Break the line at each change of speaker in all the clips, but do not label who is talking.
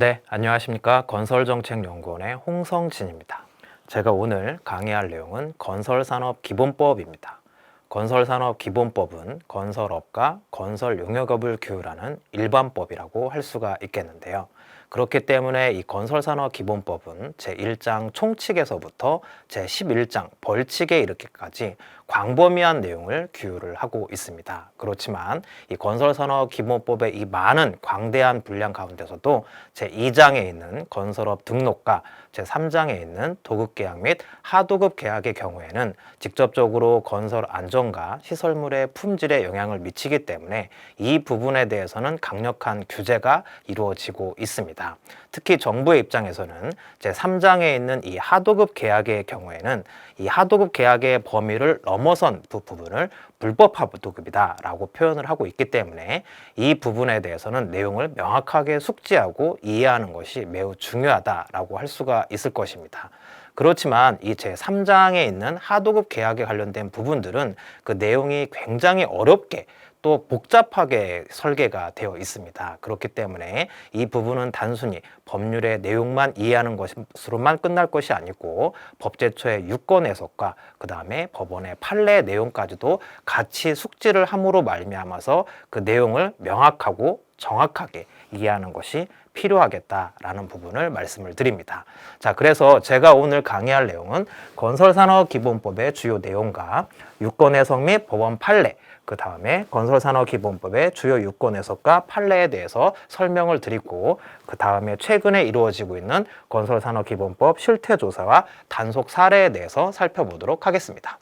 네, 안녕하십니까. 건설정책연구원의 홍성진입니다. 제가 오늘 강의할 내용은 건설산업기본법입니다. 건설산업기본법은 건설업과 건설용역업을 규율하는 일반법이라고 할 수가 있겠는데요. 그렇기 때문에 이 건설산업기본법은 제1장 총칙에서부터 제11장 벌칙에 이르기까지 광범위한 내용을 규율을 하고 있습니다. 그렇지만 이 건설산업기본법의 이 많은 광대한 분량 가운데서도 제2장에 있는 건설업 등록과 제3장에 있는 도급계약 및 하도급 계약의 경우에는 직접적으로 건설 안전과 시설물의 품질에 영향을 미치기 때문에 이 부분에 대해서는 강력한 규제가 이루어지고 있습니다. 특히 정부의 입장에서는 제3장에 있는 이 하도급 계약의 경우에는 이 하도급 계약의 범위를 넘어선 부분을 불법 하도급이다 라고 표현을 하고 있기 때문에 이 부분에 대해서는 내용을 명확하게 숙지하고 이해하는 것이 매우 중요하다라고 할 수가 있을 것입니다. 그렇지만 이 제3장에 있는 하도급 계약에 관련된 부분들은 그 내용이 굉장히 어렵게 또 복잡하게 설계가 되어 있습니다. 그렇기 때문에 이 부분은 단순히 법률의 내용만 이해하는 것으로만 끝날 것이 아니고 법제처의 유권 해석과 그 다음에 법원의 판례 내용까지도 같이 숙지를 함으로 말미암아서 그 내용을 명확하고 정확하게 이해하는 것이 필요하겠다라는 부분을 말씀을 드립니다. 자, 그래서 제가 오늘 강의할 내용은 건설산업기본법의 주요 내용과 유권 해석 및 법원 판례, 그 다음에 건설산업기본법의 주요 유권 해석과 판례에 대해서 설명을 드리고 그 다음에 최근에 이루어지고 있는 건설산업기본법 실태조사와 단속 사례에 대해서 살펴보도록 하겠습니다.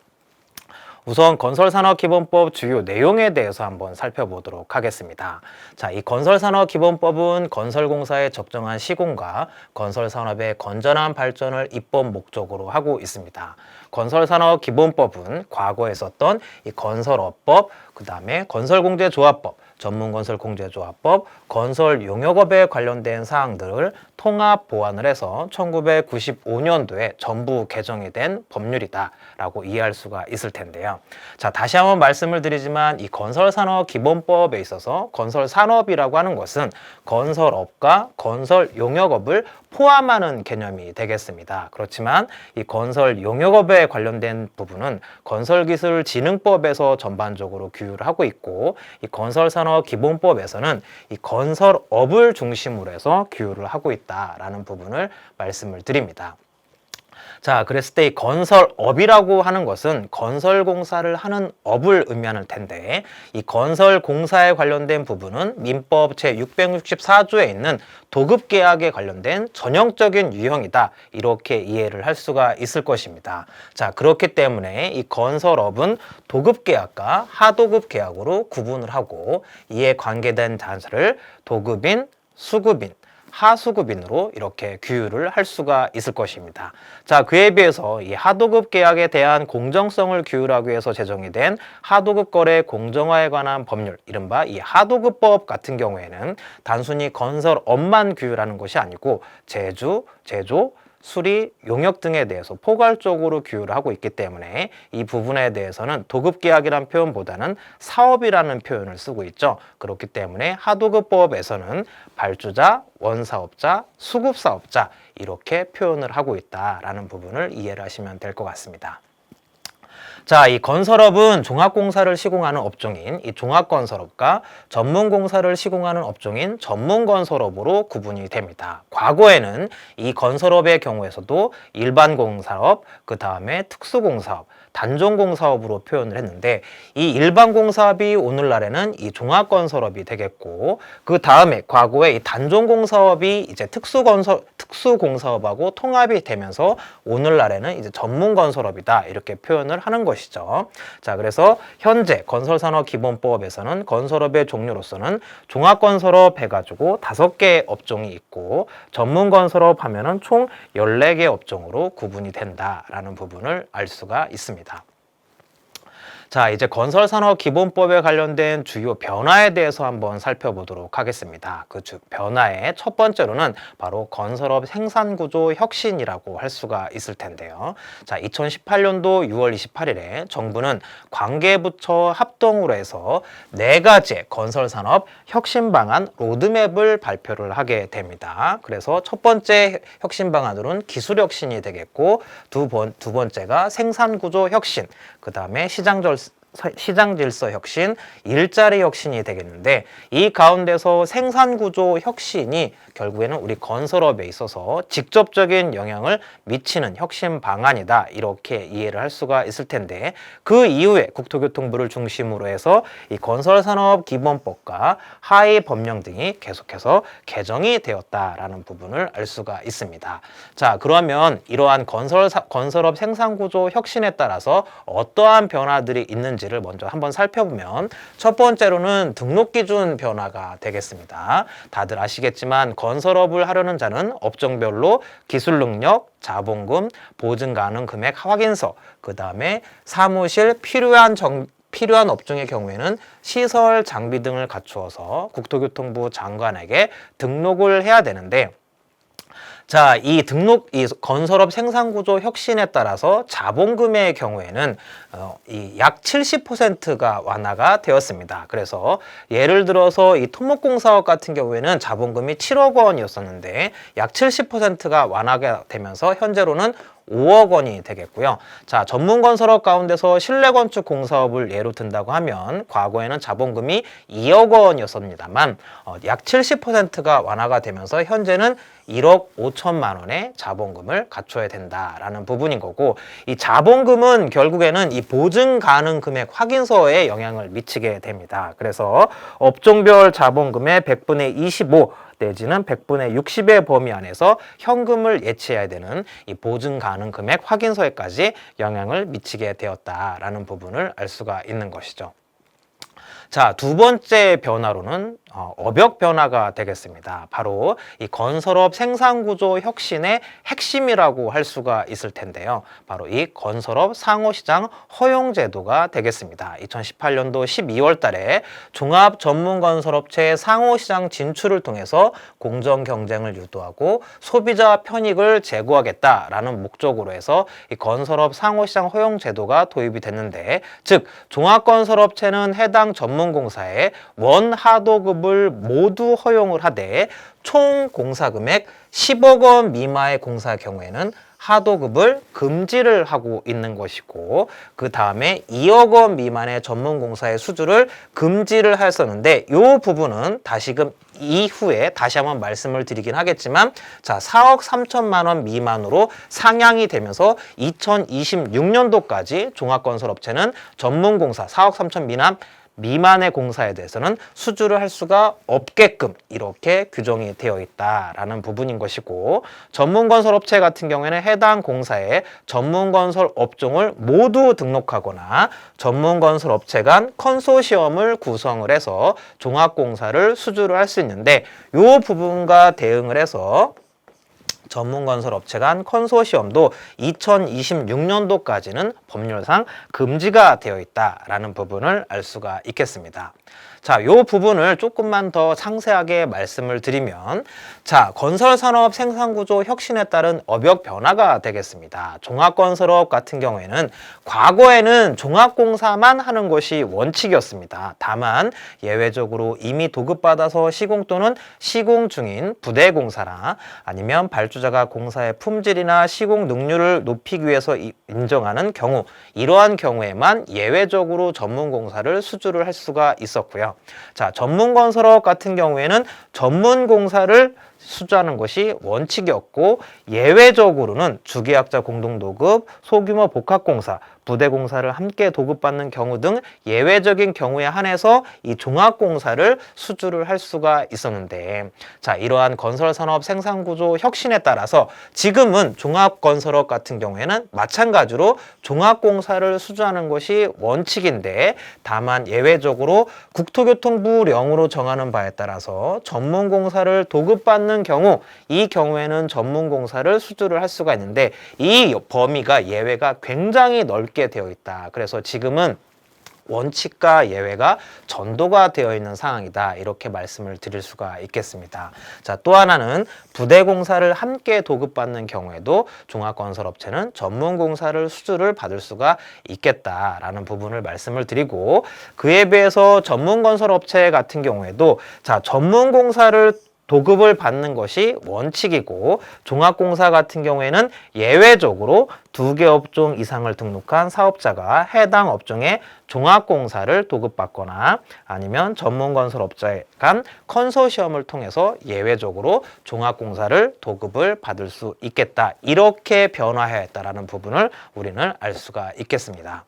우선 건설산업기본법 주요 내용에 대해서 한번 살펴보도록 하겠습니다. 자, 이 건설산업기본법은 건설공사의 적정한 시공과 건설산업의 건전한 발전을 입법 목적으로 하고 있습니다. 건설산업기본법은 과거에 썼던 이 건설업법, 그 다음에 건설공제조합법, 전문건설공제조합법, 건설용역업에 관련된 사항들을 통합 보완을 해서 1995년도에 전부 개정이 된 법률이다라고 이해할 수가 있을 텐데요. 자, 다시 한번 말씀을 드리지만 이 건설산업기본법에 있어서 건설산업이라고 하는 것은 건설업과 건설용역업을 포함하는 개념이 되겠습니다. 그렇지만 이 건설용역업에 관련된 부분은 건설기술진흥법에서 전반적으로 규율을 하고 있고 이 건설산업기본법에서는 이 건설업을 중심으로 해서 규율을 하고 있다라는 부분을 말씀을 드립니다. 자, 그랬을 때 이 건설업이라고 하는 것은 건설공사를 하는 업을 의미하는 텐데 이 건설공사에 관련된 부분은 민법 제664조에 있는 도급계약에 관련된 전형적인 유형이다 이렇게 이해를 할 수가 있을 것입니다. 자, 그렇기 때문에 이 건설업은 도급계약과 하도급계약으로 구분을 하고 이에 관계된 단서를 도급인, 수급인, 하수급인으로 이렇게 규율을 할 수가 있을 것입니다. 자, 그에 비해서 이 하도급 계약에 대한 공정성을 규율하기 위해서 제정이 된 하도급 거래 공정화에 관한 법률, 이른바 이 하도급법 같은 경우에는 단순히 건설업만 규율하는 것이 아니고 제조, 수리, 용역 등에 대해서 포괄적으로 규율을 하고 있기 때문에 이 부분에 대해서는 도급계약이라는 표현보다는 사업이라는 표현을 쓰고 있죠. 그렇기 때문에 하도급법에서는 발주자, 원사업자, 수급사업자 이렇게 표현을 하고 있다라는 부분을 이해를 하시면 될 것 같습니다. 자, 이 건설업은 종합공사를 시공하는 업종인 이 종합건설업과 전문공사를 시공하는 업종인 전문건설업으로 구분이 됩니다. 과거에는 이 건설업의 경우에서도 일반공사업, 그 다음에 특수공사업, 단종공사업으로 표현을 했는데 이 일반공사업이 오늘날에는 이 종합건설업이 되겠고 그 다음에 과거에 이 단종공사업이 이제 특수공사업하고 통합이 되면서 오늘날에는 이제 전문건설업이다 이렇게 표현을 하는 것이죠. 자, 그래서 현재 건설산업기본법에서는 건설업의 종류로서는 종합건설업 해가지고 5개 업종이 있고 전문건설업 하면은 총 14개 업종으로 구분이 된다라는 부분을 알 수가 있습니다. 자, 이제 건설산업기본법에 관련된 주요 변화에 대해서 한번 살펴보도록 하겠습니다. 그 변화의 첫 번째로는 바로 건설업 생산구조 혁신이라고 할 수가 있을 텐데요. 자, 2018년도 6월 28일에 정부는 관계부처 합동으로 해서 4가지의 건설산업 혁신 방안 로드맵을 발표를 하게 됩니다. 그래서 첫 번째 혁신 방안으로는 기술 혁신이 되겠고, 두 번째가 생산구조 혁신, 그 다음에 시장 질서 혁신, 일자리 혁신이 되겠는데, 이 가운데서 생산구조 혁신이 결국에는 우리 건설업에 있어서 직접적인 영향을 미치는 혁신 방안이다, 이렇게 이해를 할 수가 있을 텐데, 그 이후에 국토교통부를 중심으로 해서 이 건설산업기본법과 하위 법령 등이 계속해서 개정이 되었다라는 부분을 알 수가 있습니다. 자, 그러면 이러한 건설업 생산구조 혁신에 따라서 어떠한 변화들이 있는지를 먼저 한번 살펴보면, 첫 번째로는 등록기준 변화가 되겠습니다. 다들 아시겠지만 건설업을 하려는 자는 업종별로 기술 능력, 자본금, 보증 가능 금액 확인서, 그 다음에 사무실 필요한 업종의 경우에는 시설, 장비 등을 갖추어서 국토교통부 장관에게 등록을 해야 되는데, 자, 이 건설업 생산구조 혁신에 따라서 자본금의 경우에는 약 70%가 완화가 되었습니다. 그래서 예를 들어서 이 토목공사업 같은 경우에는 자본금이 7억 원이었었는데 약 70%가 완화가 되면서 현재로는 5억 원이 되겠고요. 자, 전문건설업 가운데서 실내건축 공사업을 예로 든다고 하면 과거에는 자본금이 2억 원이었습니다만 약 70%가 완화가 되면서 현재는 1억 5천만 원의 자본금을 갖춰야 된다라는 부분인 거고, 이 자본금은 결국에는 이 보증 가능 금액 확인서에 영향을 미치게 됩니다. 그래서 업종별 자본금의 100분의 25 내지는 100분의 60의 범위 안에서 현금을 예치해야 되는 이 보증 가능 금액 확인서에까지 영향을 미치게 되었다라는 부분을 알 수가 있는 것이죠. 자, 두 번째 변화로는 업역 변화가 되겠습니다. 바로 이 건설업 생산구조 혁신의 핵심이라고 할 수가 있을 텐데요. 바로 이 건설업 상호시장 허용제도가 되겠습니다. 2018년도 12월 달에 종합전문건설업체 상호시장 진출을 통해서 공정 경쟁을 유도하고 소비자 편익을 제고하겠다라는 목적으로 해서 이 건설업 상호시장 허용제도가 도입이 됐는데, 즉 종합건설업체는 해당 전문공사에 원하도급 을 모두 허용을 하되 총 공사금액 10억 원 미만의 공사 경우에는 하도급을 금지를 하고 있는 것이고, 그 다음에 2억 원 미만의 전문공사의 수주를 금지를 했었는데, 이 부분은 다시금 이후에 다시 한번 말씀을 드리긴 하겠지만, 자, 4억 3천만 원 미만으로 상향이 되면서 2026년도까지 종합건설업체는 전문공사 4억 3천 미만의 공사에 대해서는 수주를 할 수가 없게끔 이렇게 규정이 되어 있다라는 부분인 것이고, 전문건설업체 같은 경우에는 해당 공사에 전문건설 업종을 모두 등록하거나 전문건설업체 간 컨소시엄을 구성을 해서 종합공사를 수주를 할 수 있는데, 이 부분과 대응을 해서 전문건설업체 간 컨소시엄도 2026년도까지는 법률상 금지가 되어 있다라는 부분을 알 수가 있겠습니다. 자, 이 부분을 조금만 더 상세하게 말씀을 드리면, 자, 건설산업 생산구조 혁신에 따른 업역 변화가 되겠습니다. 종합건설업 같은 경우에는 과거에는 종합공사만 하는 것이 원칙이었습니다. 다만 예외적으로 이미 도급받아서 시공 또는 시공 중인 부대공사나 아니면 발주자가 공사의 품질이나 시공 능률을 높이기 위해서 인정하는 경우, 이러한 경우에만 예외적으로 전문공사를 수주를 할 수가 있었고요. 자, 전문건설업 같은 경우에는 전문공사를 수주하는 것이 원칙이었고, 예외적으로는 주계약자 공동도급, 소규모 복합공사, 부대공사를 함께 도급받는 경우 등 예외적인 경우에 한해서 이 종합공사를 수주를 할 수가 있었는데, 자, 이러한 건설산업 생산구조 혁신에 따라서 지금은 종합건설업 같은 경우에는 마찬가지로 종합공사를 수주하는 것이 원칙인데, 다만 예외적으로 국토교통부령으로 정하는 바에 따라서 전문공사를 도급받는 경우, 이 경우에는 전문공사를 수주를 할 수가 있는데, 이 범위가 예외가 굉장히 넓게 되어 있다. 그래서 지금은 원칙과 예외가 전도가 되어 있는 상황이다. 이렇게 말씀을 드릴 수가 있겠습니다. 자, 또 하나는 부대 공사를 함께 도급받는 경우에도 종합건설업체는 전문공사를 수주를 받을 수가 있겠다라는 부분을 말씀을 드리고, 그에 비해서 전문건설업체 같은 경우에도 자, 전문공사를 도급을 받는 것이 원칙이고, 종합공사 같은 경우에는 예외적으로 2개 업종 이상을 등록한 사업자가 해당 업종의 종합공사를 도급받거나 아니면 전문건설업체 간 컨소시엄을 통해서 예외적으로 종합공사를 도급을 받을 수 있겠다. 이렇게 변화하였다라는 부분을 우리는 알 수가 있겠습니다.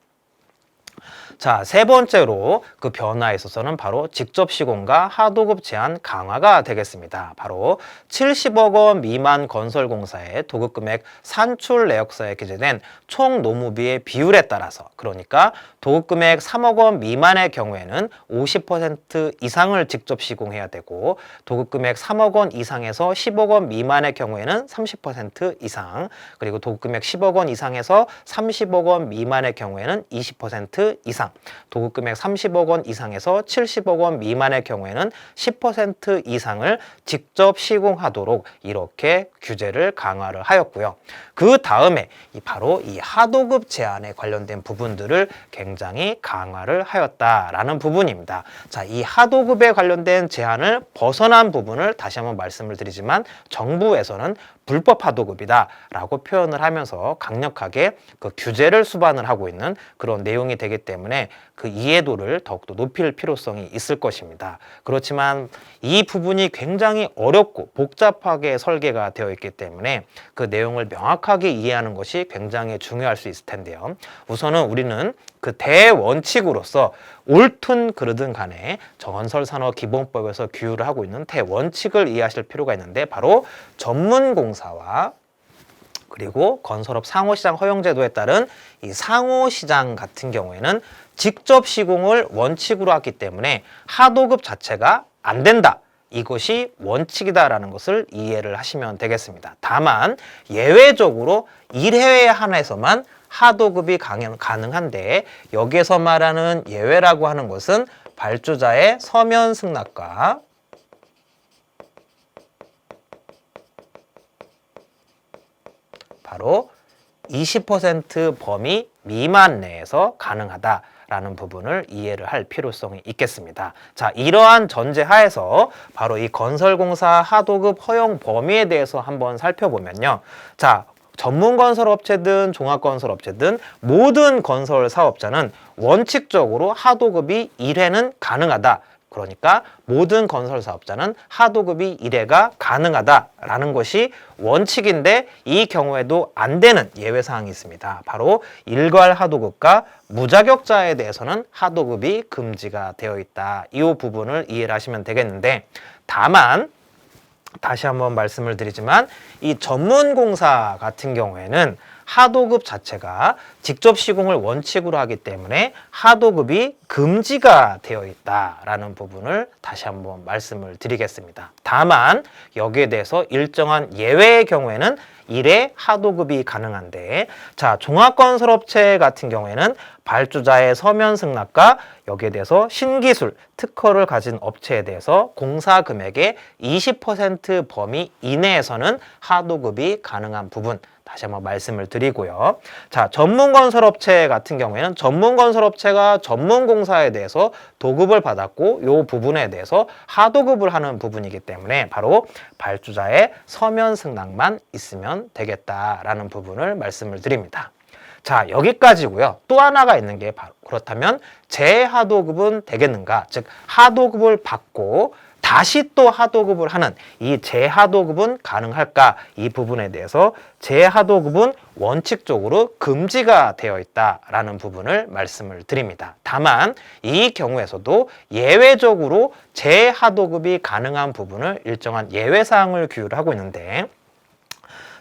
자, 세 번째로 그 변화에 있어서는 바로 직접 시공과 하도급 제한 강화가 되겠습니다. 바로 70억 원 미만 건설공사의 도급금액 산출 내역서에 기재된 총 노무비의 비율에 따라서, 그러니까 도급금액 3억 원 미만의 경우에는 50% 이상을 직접 시공해야 되고, 도급금액 3억 원 이상에서 10억 원 미만의 경우에는 30% 이상, 그리고 도급금액 10억 원 이상에서 30억 원 미만의 경우에는 20% 이상, 도급금액 30억 원 이상에서 70억 원 미만의 경우에는 10% 이상을 직접 시공하도록 이렇게 규제를 강화를 하였고요. 그 다음에 바로 이 하도급 제한에 관련된 부분들을 굉장히 강화를 하였다라는 부분입니다. 자, 이 하도급에 관련된 제한을 벗어난 부분을 다시 한번 말씀을 드리지만, 정부에서는 불법 하도급이다 라고 표현을 하면서 강력하게 그 규제를 수반을 하고 있는 그런 내용이 되기 때문에 그 이해도를 더욱더 높일 필요성이 있을 것입니다. 그렇지만 이 부분이 굉장히 어렵고 복잡하게 설계가 되어 있기 때문에 그 내용을 명확하게 이해하는 것이 굉장히 중요할 수 있을 텐데요. 우선은 우리는 그 대원칙으로서 옳든 그르든 간에 건설산업기본법에서 규율을 하고 있는 대원칙을 이해하실 필요가 있는데, 바로 전문공사와 그리고 건설업 상호시장 허용제도에 따른 이 상호시장 같은 경우에는 직접 시공을 원칙으로 하기 때문에 하도급 자체가 안 된다. 이것이 원칙이다라는 것을 이해를 하시면 되겠습니다. 다만 예외적으로 1회에 한해서만 하도급이 가능한데, 여기에서 말하는 예외라고 하는 것은 발주자의 서면 승낙과 바로 20% 범위 미만 내에서 가능하다라는 부분을 이해를 할 필요성이 있겠습니다. 자, 이러한 전제 하에서 바로 이 건설공사 하도급 허용 범위에 대해서 한번 살펴보면요. 자, 전문건설업체든 종합건설업체든 모든 건설 사업자는 원칙적으로 하도급이 1회는 가능하다. 그러니까 모든 건설 사업자는 하도급이 1회가 가능하다라는 것이 원칙인데, 이 경우에도 안 되는 예외 사항이 있습니다. 바로 일괄 하도급과 무자격자에 대해서는 하도급이 금지가 되어 있다. 이 부분을 이해를 하시면 되겠는데, 다만 다시 한번 말씀을 드리지만 이 전문공사 같은 경우에는 하도급 자체가 직접 시공을 원칙으로 하기 때문에 하도급이 금지가 되어 있다라는 부분을 다시 한번 말씀을 드리겠습니다. 다만 여기에 대해서 일정한 예외의 경우에는 1회 하도급이 가능한데, 자, 종합건설업체 같은 경우에는 발주자의 서면 승낙과 여기에 대해서 신기술, 특허를 가진 업체에 대해서 공사 금액의 20% 범위 이내에서는 하도급이 가능한 부분 다시 한번 말씀을 드리고요. 자, 전문건설업체 같은 경우에는 전문건설업체가 전문공사에 대해서 도급을 받았고 이 부분에 대해서 하도급을 하는 부분이기 때문에 바로 발주자의 서면 승낙만 있으면 되겠다라는 부분을 말씀을 드립니다. 자, 여기까지고요. 또 하나가 있는 게 바로 그렇다면 재하도급은 되겠는가? 즉 하도급을 받고 다시 또 하도급을 하는 이 재하도급은 가능할까? 이 부분에 대해서 재하도급은 원칙적으로 금지가 되어 있다라는 부분을 말씀을 드립니다. 다만 이 경우에서도 예외적으로 재하도급이 가능한 부분을 일정한 예외사항을 규율하고 있는데,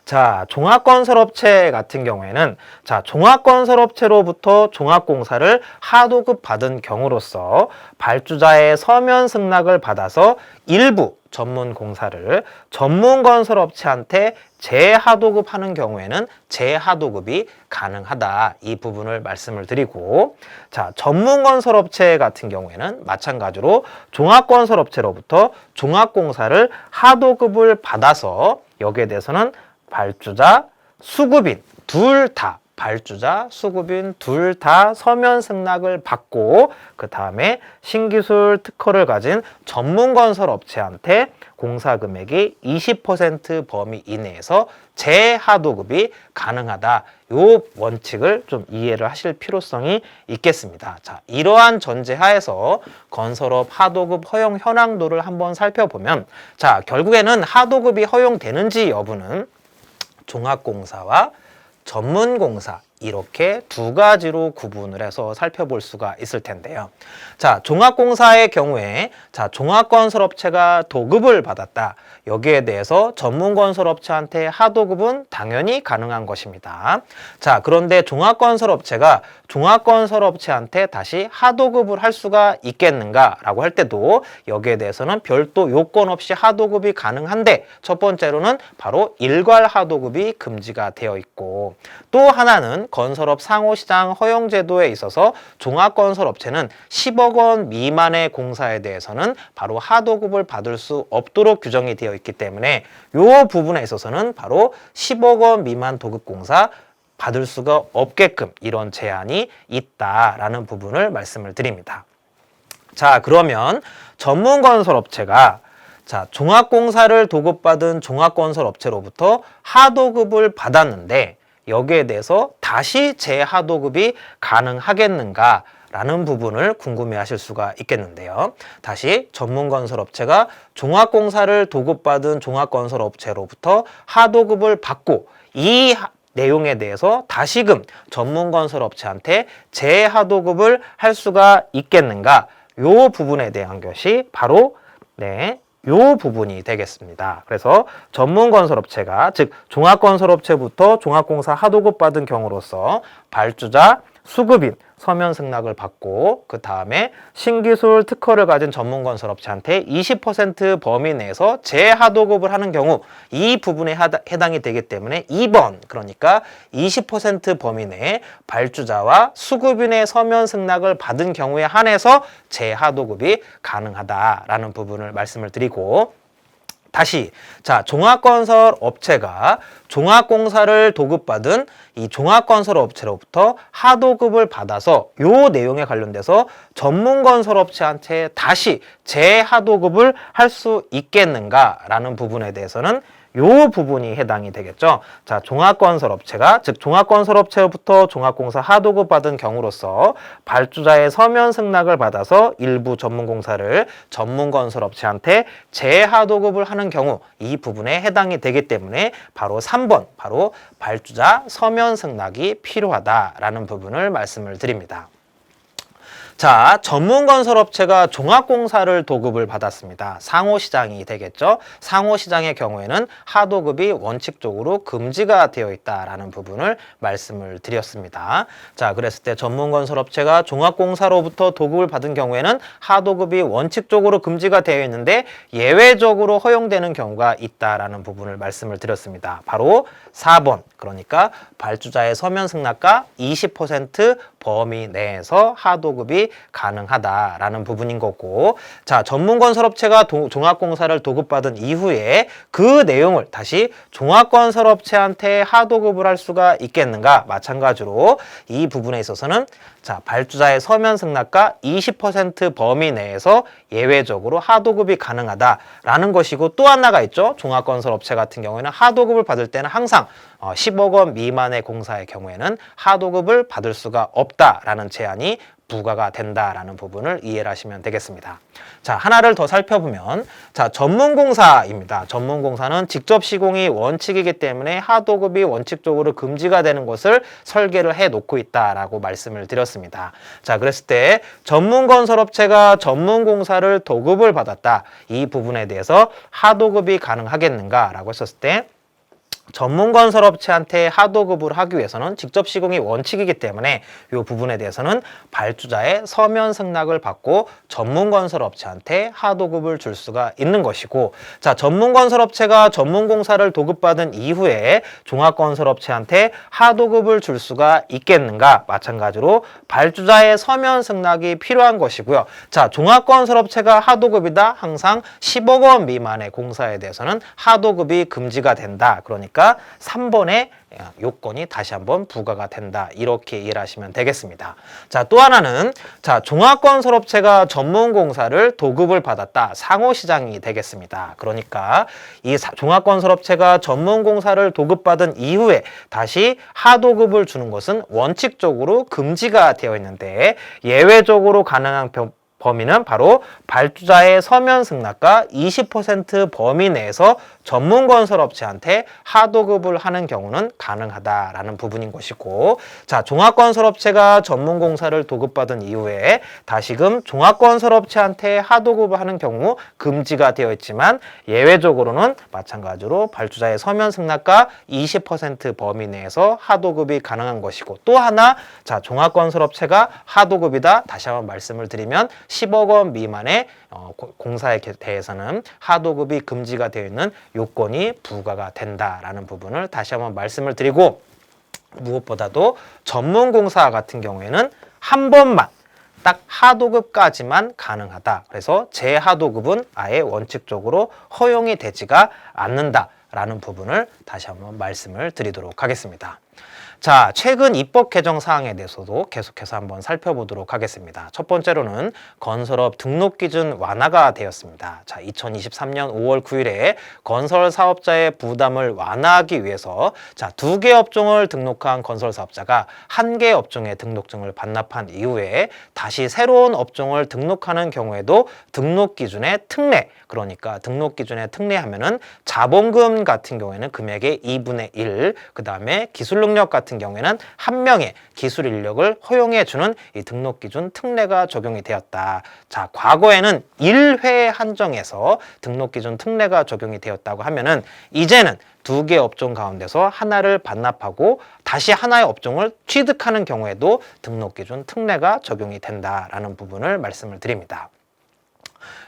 자, 종합건설업체 같은 경우에는 자, 종합건설업체로부터 종합공사를 하도급 받은 경우로서 발주자의 서면 승낙을 받아서 일부 전문공사를 전문건설업체한테 재하도급하는 경우에는 재하도급이 가능하다. 이 부분을 말씀을 드리고, 자, 전문건설업체 같은 경우에는 마찬가지로 종합건설업체로부터 종합공사를 하도급을 받아서 여기에 대해서는 발주자, 수급인 둘 다, 발주자, 수급인 둘 다 서면 승낙을 받고 그 다음에 신기술 특허를 가진 전문건설 업체한테 공사 금액이 20% 범위 이내에서 재하도급이 가능하다. 요 원칙을 좀 이해를 하실 필요성이 있겠습니다. 자, 이러한 전제하에서 건설업 하도급 허용 현황도를 한번 살펴보면, 자, 결국에는 하도급이 허용되는지 여부는 종합공사와 전문공사 이렇게 두 가지로 구분을 해서 살펴볼 수가 있을 텐데요. 자, 종합공사의 경우에 자, 종합건설업체가 도급을 받았다. 여기에 대해서 전문건설업체한테 하도급은 당연히 가능한 것입니다. 자, 그런데 종합건설업체가 종합건설업체한테 다시 하도급을 할 수가 있겠는가라고 할 때도 여기에 대해서는 별도 요건 없이 하도급이 가능한데, 첫 번째로는 바로 일괄 하도급이 금지가 되어 있고, 또 하나는 건설업 상호시장 허용제도에 있어서 종합건설업체는 10억 원 미만의 공사에 대해서는 바로 하도급을 받을 수 없도록 규정이 되어 있기 때문에 이 부분에 있어서는 바로 10억 원 미만 도급공사 받을 수가 없게끔 이런 제한이 있다라는 부분을 말씀을 드립니다. 자, 그러면 전문건설업체가 자, 종합공사를 도급받은 종합건설업체로부터 하도급을 받았는데 여기에 대해서 다시 재하도급이 가능하겠는가 라는 부분을 궁금해 하실 수가 있겠는데요. 다시 전문건설업체가 종합공사를 도급받은 종합건설업체로부터 하도급을 받고 이 내용에 대해서 다시금 전문건설업체한테 재하도급을 할 수가 있겠는가, 요 부분에 대한 것이 바로 요 부분이 되겠습니다. 그래서 전문건설업체가, 즉 종합건설업체부터 종합공사 하도급 받은 경우로서 발주자, 수급인 서면 승낙을 받고 그 다음에 신기술 특허를 가진 전문건설업체한테 20% 범위 내에서 재하도급을 하는 경우, 이 부분에 해당이 되기 때문에 2번, 그러니까 20% 범위 내에 발주자와 수급인의 서면 승낙을 받은 경우에 한해서 재하도급이 가능하다라는 부분을 말씀을 드리고, 다시 자, 종합건설 업체가 종합공사를 도급받은 이 종합건설 업체로부터 하도급을 받아서 요 내용에 관련돼서 전문건설 업체한테 다시 재하도급을 할 수 있겠는가라는 부분에 대해서는 요 부분이 해당이 되겠죠. 자, 종합건설업체가, 즉 종합건설업체로부터 종합공사 하도급 받은 경우로서 발주자의 서면 승낙을 받아서 일부 전문공사를 전문건설업체한테 재하도급을 하는 경우, 이 부분에 해당이 되기 때문에 바로 3번, 바로 발주자 서면 승낙이 필요하다라는 부분을 말씀을 드립니다. 자, 전문건설업체가 종합공사를 도급을 받았습니다. 상호시장이 되겠죠. 상호시장의 경우에는 하도급이 원칙적으로 금지가 되어 있다라는 부분을 말씀을 드렸습니다. 자, 그랬을 때 전문건설업체가 종합공사로부터 도급을 받은 경우에는 하도급이 원칙적으로 금지가 되어 있는데 예외적으로 허용되는 경우가 있다라는 부분을 말씀을 드렸습니다. 바로 4번, 그러니까 발주자의 서면 승낙과 20% 범위 내에서 하도급이 가능하다라는 부분인 거고, 자, 전문건설업체가 종합공사를 도급받은 이후에 그 내용을 다시 종합건설업체한테 하도급을 할 수가 있겠는가? 마찬가지로 이 부분에 있어서는 자, 발주자의 서면 승낙과 20% 범위 내에서 예외적으로 하도급이 가능하다라는 것이고, 또 하나가 있죠. 종합건설업체 같은 경우에는 하도급을 받을 때는 항상 10억 원 미만의 공사의 경우에는 하도급을 받을 수가 없다라는 제한이 부과가 된다라는 부분을 이해를 하시면 되겠습니다. 자, 하나를 더 살펴보면, 자, 전문공사입니다. 전문공사는 직접 시공이 원칙이기 때문에 하도급이 원칙적으로 금지가 되는 것을 설계를 해 놓고 있다라고 말씀을 드렸습니다. 자, 그랬을 때 전문건설업체가 전문공사를 도급을 받았다. 이 부분에 대해서 하도급이 가능하겠는가라고 했었을 때 전문 건설업체한테 하도급을 하기 위해서는 직접 시공이 원칙이기 때문에 이 부분에 대해서는 발주자의 서면 승낙을 받고 전문 건설업체한테 하도급을 줄 수가 있는 것이고, 자, 전문 건설업체가 전문 공사를 도급받은 이후에 종합건설업체한테 하도급을 줄 수가 있겠는가? 마찬가지로 발주자의 서면 승낙이 필요한 것이고요. 자, 종합건설업체가 하도급이다. 항상 10억 원 미만의 공사에 대해서는 하도급이 금지가 된다. 그러니까 3번의 요건이 다시 한번 부과가 된다. 이렇게 이해를 하시면 되겠습니다. 자, 또 하나는 자, 종합건설업체가 전문공사를 도급을 받았다. 상호시장이 되겠습니다. 그러니까 이 종합건설업체가 전문공사를 도급받은 이후에 다시 하도급을 주는 것은 원칙적으로 금지가 되어 있는데, 예외적으로 가능한 범위는 바로 발주자의 서면 승낙과 20% 범위 내에서 전문 건설업체한테 하도급을 하는 경우는 가능하다라는 부분인 것이고, 자, 종합건설업체가 전문공사를 도급받은 이후에 다시금 종합건설업체한테 하도급을 하는 경우 금지가 되어 있지만, 예외적으로는 마찬가지로 발주자의 서면 승낙과 20% 범위 내에서 하도급이 가능한 것이고, 또 하나, 자, 종합건설업체가 하도급이다. 다시 한번 말씀을 드리면 10억 원 미만의 공사에 대해서는 하도급이 금지가 되어 있는 요건이 부과가 된다라는 부분을 다시 한번 말씀을 드리고, 무엇보다도 전문공사 같은 경우에는 한 번만 딱 하도급까지만 가능하다. 그래서 재하도급은 아예 원칙적으로 허용이 되지가 않는다라는 부분을 다시 한번 말씀을 드리도록 하겠습니다. 자, 최근 입법 개정 사항에 대해서도 계속해서 한번 살펴보도록 하겠습니다. 첫 번째로는 건설업 등록 기준 완화가 되었습니다. 자, 2023년 5월 9일에 건설 사업자의 부담을 완화하기 위해서 자, 2개 업종을 등록한 건설 사업자가 1개 업종의 등록증을 반납한 이후에 다시 새로운 업종을 등록하는 경우에도 등록 기준의 특례, 그러니까 등록 기준에 특례하면은 자본금 같은 경우에는 금액의 2분의 1, 그 다음에 기술 능력 같은 경우에는 한 명의 기술 인력을 허용해주는 이 등록 기준 특례가 적용이 되었다. 자, 과거에는 1회 한정해서 등록 기준 특례가 적용이 되었다고 하면은 이제는 2개 업종 가운데서 하나를 반납하고 다시 하나의 업종을 취득하는 경우에도 등록 기준 특례가 적용이 된다라는 부분을 말씀을 드립니다.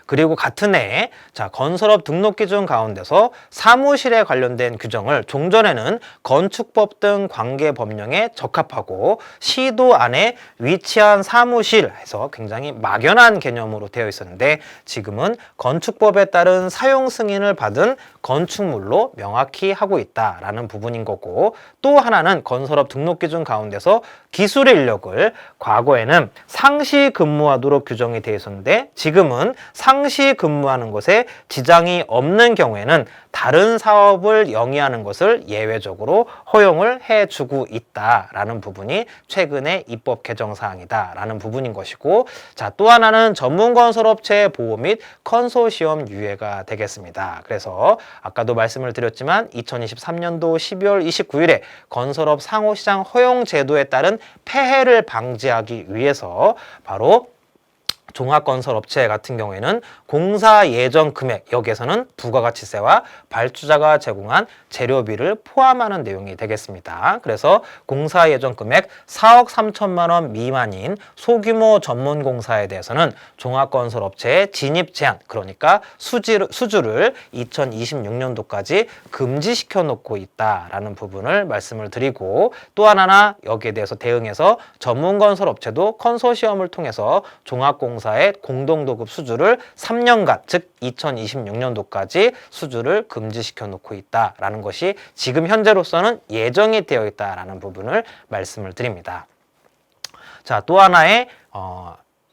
그리고 같은 해에 자, 건설업 등록 기준 가운데서 사무실에 관련된 규정을 종전에는 건축법 등 관계 법령에 적합하고 시도 안에 위치한 사무실 해서 굉장히 막연한 개념으로 되어 있었는데, 지금은 건축법에 따른 사용 승인을 받은 건축물로 명확히 하고 있다라는 부분인 거고, 또 하나는 건설업 등록 기준 가운데서 기술 인력을 과거에는 상시 근무하도록 규정이 되어 있었는데, 지금은 상시 근무하는 것에 지장이 없는 경우에는 다른 사업을 영위하는 것을 예외적으로 허용을 해주고 있다라는 부분이 최근에 입법 개정 사항이다라는 부분인 것이고, 자, 또 하나는 전문건설업체 보호 및 컨소시엄 유예가 되겠습니다. 그래서 아까도 말씀을 드렸지만 2023년도 12월 29일에 건설업 상호시장 허용 제도에 따른 폐해를 방지하기 위해서 바로 종합건설업체 같은 경우에는 공사 예정 금액, 여기에서는 부가가치세와 발주자가 제공한 재료비를 포함하는 내용이 되겠습니다. 그래서 공사 예정 금액 4억 3천만 원 미만인 소규모 전문 공사에 대해서는 종합건설업체의 진입 제한, 그러니까 수주를 2026년도까지 금지시켜 놓고 있다라는 부분을 말씀을 드리고, 또 하나 여기에 대해서 대응해서 전문건설업체도 컨소시엄을 통해서 종합공사의 공동도급 수주를 3년간, 즉 2026년도까지 수주를 금지시켜 놓고 있다라는 것이 지금 현재로서는 예정이 되어 있다라는 부분을 말씀을 드립니다. 자, 또 하나의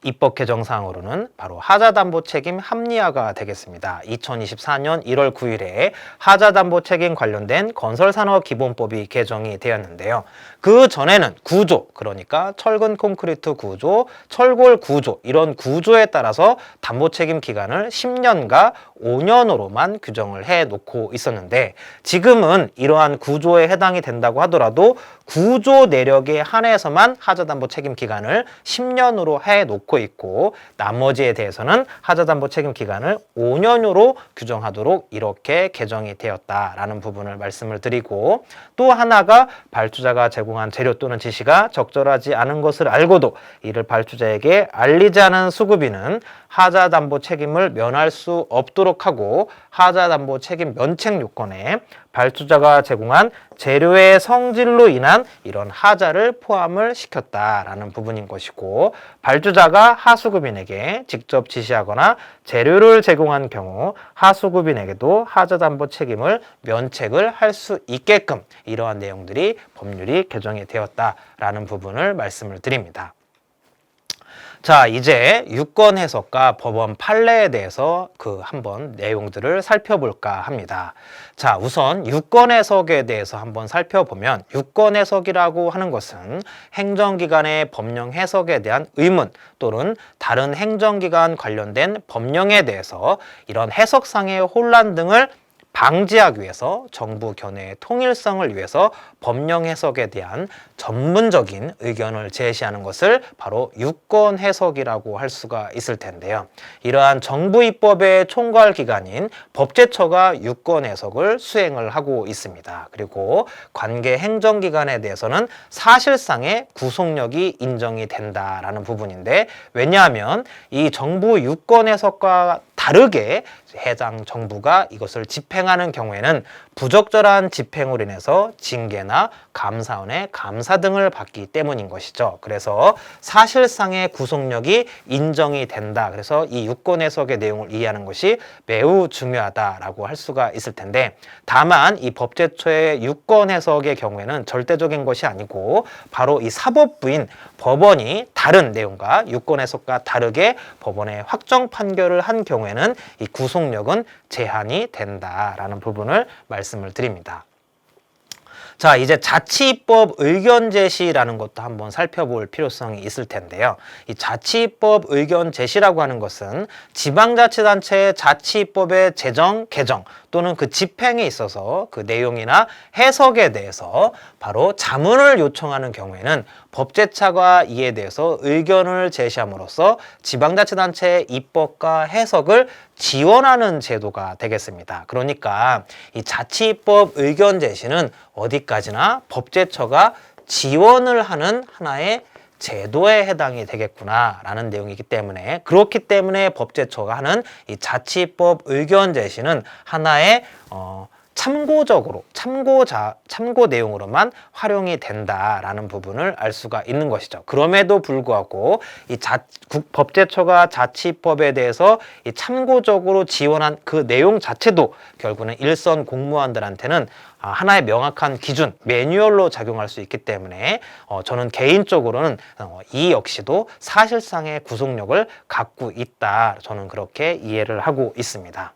입법 개정 사항으로는 바로 하자담보 책임 합리화가 되겠습니다. 2024년 1월 9일에 하자담보 책임 관련된 건설산업기본법이 개정이 되었는데요. 그 전에는 구조, 그러니까 철근 콘크리트 구조, 철골 구조, 이런 구조에 따라서 담보 책임 기간을 10년과 5년으로만 규정을 해 놓고 있었는데, 지금은 이러한 구조에 해당이 된다고 하더라도 구조 내력에 한해서만 하자담보 책임 기간을 10년으로 해 놓고 있고, 나머지에 대해서는 하자담보 책임 기간을 5년으로 규정하도록 이렇게 개정이 되었다라는 부분을 말씀을 드리고, 또 하나가 발주자가 제공한 재료 또는 지시가 적절하지 않은 것을 알고도 이를 발주자에게 알리지 않은 수급인은 하자담보 책임을 면할 수 없도록 하고, 하자담보 책임 면책 요건에 발주자가 제공한 재료의 성질로 인한 이런 하자를 포함을 시켰다라는 부분인 것이고, 발주자가 하수급인에게 직접 지시하거나 재료를 제공한 경우 하수급인에게도 하자담보 책임을 면책을 할 수 있게끔 이러한 내용들이 법률이 개정이 되었다라는 부분을 말씀을 드립니다. 자, 이제 유권 해석과 법원 판례에 대해서 한번 내용들을 살펴볼까 합니다. 자, 우선 유권 해석에 대해서 한번 살펴보면, 유권 해석이라고 하는 것은 행정기관의 법령 해석에 대한 의문 또는 다른 행정기관 관련된 법령에 대해서 이런 해석상의 혼란 등을 방지하기 위해서 정부 견해의 통일성을 위해서 법령 해석에 대한 전문적인 의견을 제시하는 것을 바로 유권 해석이라고 할 수가 있을 텐데요. 이러한 정부 입법의 총괄 기관인 법제처가 유권 해석을 수행을 하고 있습니다. 그리고 관계 행정기관에 대해서는 사실상의 구속력이 인정이 된다라는 부분인데, 왜냐하면 이 정부 유권 해석과 다르게 해당 정부가 이것을 집행하는 경우에는 부적절한 집행으로 인해서 징계나 감사원의 감사 등을 받기 때문인 것이죠. 그래서 사실상의 구속력이 인정이 된다. 그래서 이 유권 해석의 내용을 이해하는 것이 매우 중요하다라고 할 수가 있을 텐데, 다만 이 법제처의 유권 해석의 경우에는 절대적인 것이 아니고 바로 이 사법부인 법원이 다른 내용과 유권 해석과 다르게 법원의 확정 판결을 한 경우에는 이 구속력은 제한이 된다라는 부분을 말씀을 드립니다. 자, 이제 자치입법 의견 제시라는 것도 한번 살펴볼 필요성이 있을 텐데요. 이 자치입법 의견 제시라고 하는 것은 지방자치단체의 자치입법의 제정, 개정 또는 그 집행에 있어서 그 내용이나 해석에 대해서 바로 자문을 요청하는 경우에는 법제처가 이에 대해서 의견을 제시함으로써 지방자치단체의 입법과 해석을 지원하는 제도가 되겠습니다. 그러니까 이 자치입법 의견 제시는 어디까지나 법제처가 지원을 하는 하나의 제도에 해당이 되겠구나라는 내용이기 때문에, 그렇기 때문에 법제처가 하는 이 자치입법 의견 제시는 하나의 참고적으로 참고 내용으로만 활용이 된다라는 부분을 알 수가 있는 것이죠. 그럼에도 불구하고 이 법제처가 자치법에 대해서 이 참고적으로 지원한 그 내용 자체도 결국은 일선 공무원들한테는 하나의 명확한 기준, 매뉴얼로 작용할 수 있기 때문에 저는 개인적으로는 이 역시도 사실상의 구속력을 갖고 있다, 저는 그렇게 이해를 하고 있습니다.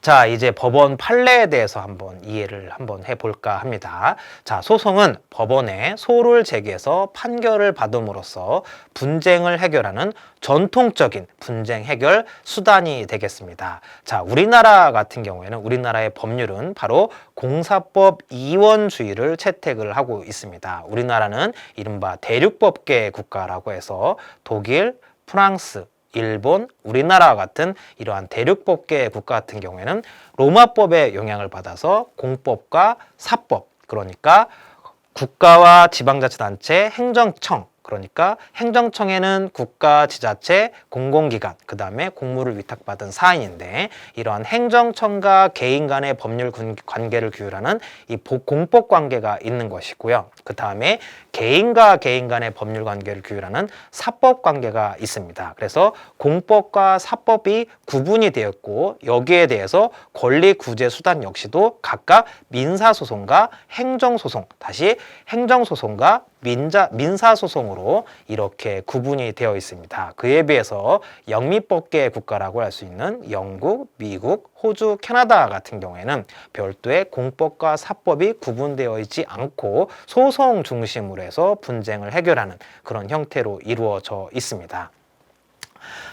자, 이제 법원 판례에 대해서 한번 이해를 한번 해볼까 합니다. 자, 소송은 법원에 소를 제기해서 판결을 받음으로써 분쟁을 해결하는 전통적인 분쟁 해결 수단이 되겠습니다. 자, 우리나라 같은 경우에는 우리나라의 법률은 바로 공사법 이원주의를 채택을 하고 있습니다. 우리나라는 이른바 대륙법계 국가라고 해서 독일, 프랑스, 일본, 우리나라와 같은 이러한 대륙법계 국가 같은 경우에는 로마법의 영향을 받아서 공법과 사법, 그러니까 국가와 지방자치단체 행정청, 그러니까 행정청에는 국가, 지자체, 공공기관, 그 다음에 공무를 위탁받은 사인인데, 이러한 행정청과 개인 간의 법률 관계를 규율하는 이 공법 관계가 있는 것이고요. 그 다음에 개인과 개인 간의 법률 관계를 규율하는 사법 관계가 있습니다. 그래서 공법과 사법이 구분이 되었고, 여기에 대해서 권리 구제 수단 역시도 각각 민사소송과 행정소송, 다시 행정소송과 민사소송으로 이렇게 구분이 되어 있습니다. 그에 비해서 영미법계 국가라고 할 수 있는 영국, 미국, 호주, 캐나다 같은 경우에는 별도의 공법과 사법이 구분되어 있지 않고 소송 중심으로 해서 분쟁을 해결하는 그런 형태로 이루어져 있습니다.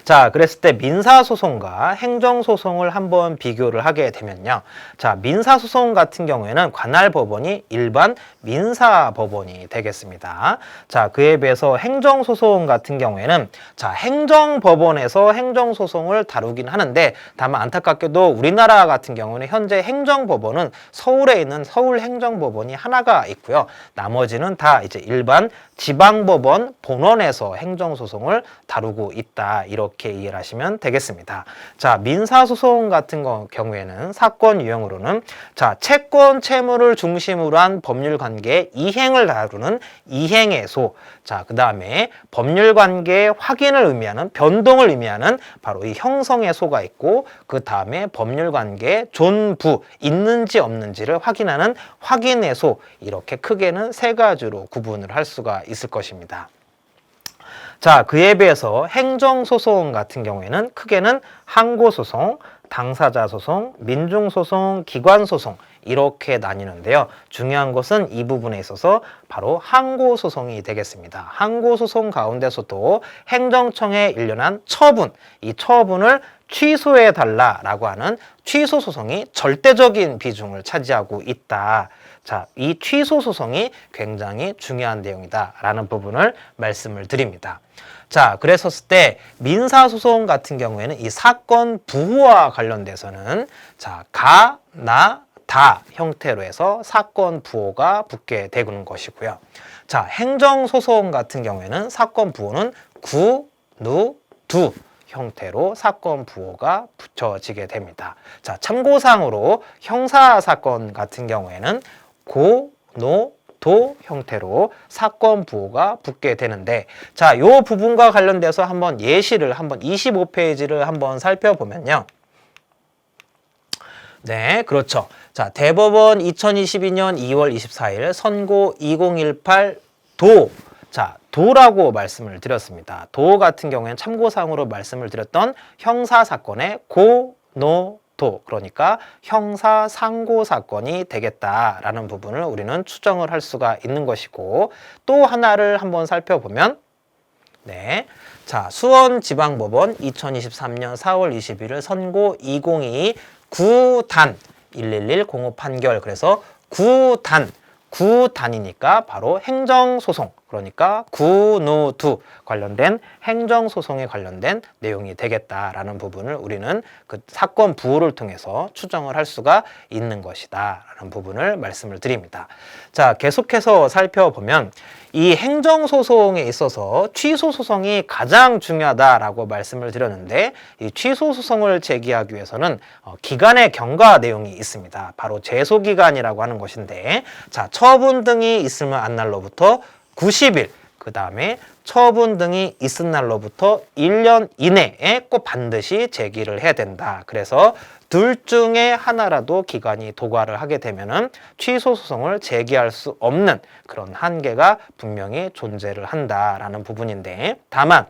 자, 그랬을 때 민사소송과 행정소송을 한번 비교를 하게 되면요. 자, 민사소송 같은 경우에는 관할 법원이 일반 민사법원이 되겠습니다. 자, 그에 비해서 행정소송 같은 경우에는 자, 행정법원에서 행정소송을 다루긴 하는데 다만 안타깝게도 우리나라 같은 경우는 현재 행정법원은 서울에 있는 서울행정법원이 하나가 있고요. 나머지는 다 이제 일반 지방법원 본원에서 행정소송을 다루고 있다. 이렇게 이해를 하시면 되겠습니다. 자, 민사소송 같은 경우에는 사건 유형으로는 자, 채권, 채무를 중심으로 한 법률관계의 이행을 다루는 이행해소. 자, 그 다음에 법률관계의 확인을 의미하는 변동을 의미하는 바로 이 형성해소가 있고 그 다음에 법률관계의 존부 있는지 없는지를 확인하는 확인해소. 이렇게 크게는 세 가지로 구분을 할 수가 있을 것입니다. 자, 그에 비해서 행정소송 같은 경우에는 크게는 항고소송, 당사자소송, 민중소송, 기관소송 이렇게 나뉘는데요. 중요한 것은 이 부분에 있어서 바로 항고소송이 되겠습니다. 항고소송 가운데서도 행정청에 일련한 처분, 이 처분을 취소해달라라고 하는 취소소송이 절대적인 비중을 차지하고 있다. 자, 이 취소소송이 굉장히 중요한 내용이다라는 부분을 말씀을 드립니다. 자, 그랬었을 때 민사소송 같은 경우에는 이 사건 부호와 관련돼서는 자, 가, 나, 다 형태로 해서 사건 부호가 붙게 되는 것이고요. 자, 행정소송 같은 경우에는 사건 부호는 구, 누, 두 형태로 사건 부호가 붙여지게 됩니다. 자, 참고사항으로 형사사건 같은 경우에는 고, 노, 도 형태로 사건 부호가 붙게 되는데 자, 요 부분과 관련돼서 한번 예시를 한번 25페이지를 한번 살펴보면요. 네, 그렇죠. 자, 대법원 2022년 2월 24일 선고 2018 도. 자, 도라고 말씀을 드렸습니다. 도 같은 경우에는 참고사항으로 말씀을 드렸던 형사사건의 고, 노, 도, 그러니까 형사 상고 사건이 되겠다라는 부분을 우리는 추정을 할 수가 있는 것이고 또 하나를 한번 살펴보면 네, 자, 수원지방법원 2023년 4월 21일 선고 2022 구단 11105 판결. 그래서 구단이니까 바로 행정소송, 그러니까 구누두 관련된 행정소송에 관련된 내용이 되겠다라는 부분을 우리는 그 사건 부호를 통해서 추정을 할 수가 있는 것이다 라는 부분을 말씀을 드립니다. 자, 계속해서 살펴보면 이 행정소송에 있어서 취소소송이 가장 중요하다라고 말씀을 드렸는데 이 취소소송을 제기하기 위해서는 기간의 경과 내용이 있습니다. 바로 제소기간이라고 하는 것인데 자, 처분 등이 있으면 안 날로부터 90일, 그 다음에 처분 등이 있은 날로부터 1년 이내에 꼭 반드시 제기를 해야 된다. 그래서 둘 중에 하나라도 기간이 도과를 하게 되면은 취소 소송을 제기할 수 없는 그런 한계가 분명히 존재를 한다라는 부분인데 다만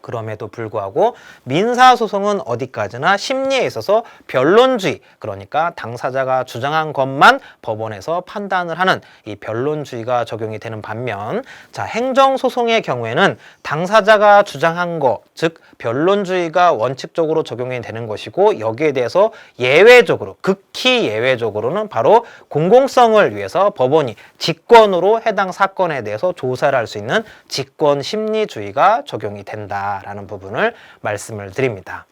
그럼에도 불구하고 민사소송은 어디까지나 심리에 있어서 변론주의, 그러니까 당사자가 주장한 것만 법원에서 판단을 하는 이 변론주의가 적용이 되는 반면 자, 행정소송의 경우에는 당사자가 주장한 것, 즉 변론주의가 원칙적으로 적용이 되는 것이고 여기에 대해서 예외적으로, 극히 예외적으로는 바로 공공성을 위해서 법원이 직권으로 해당 사건에 대해서 조사를 할 수 있는 직권심리주의가 적용이 된다 라는 부분을 말씀을 드립니다.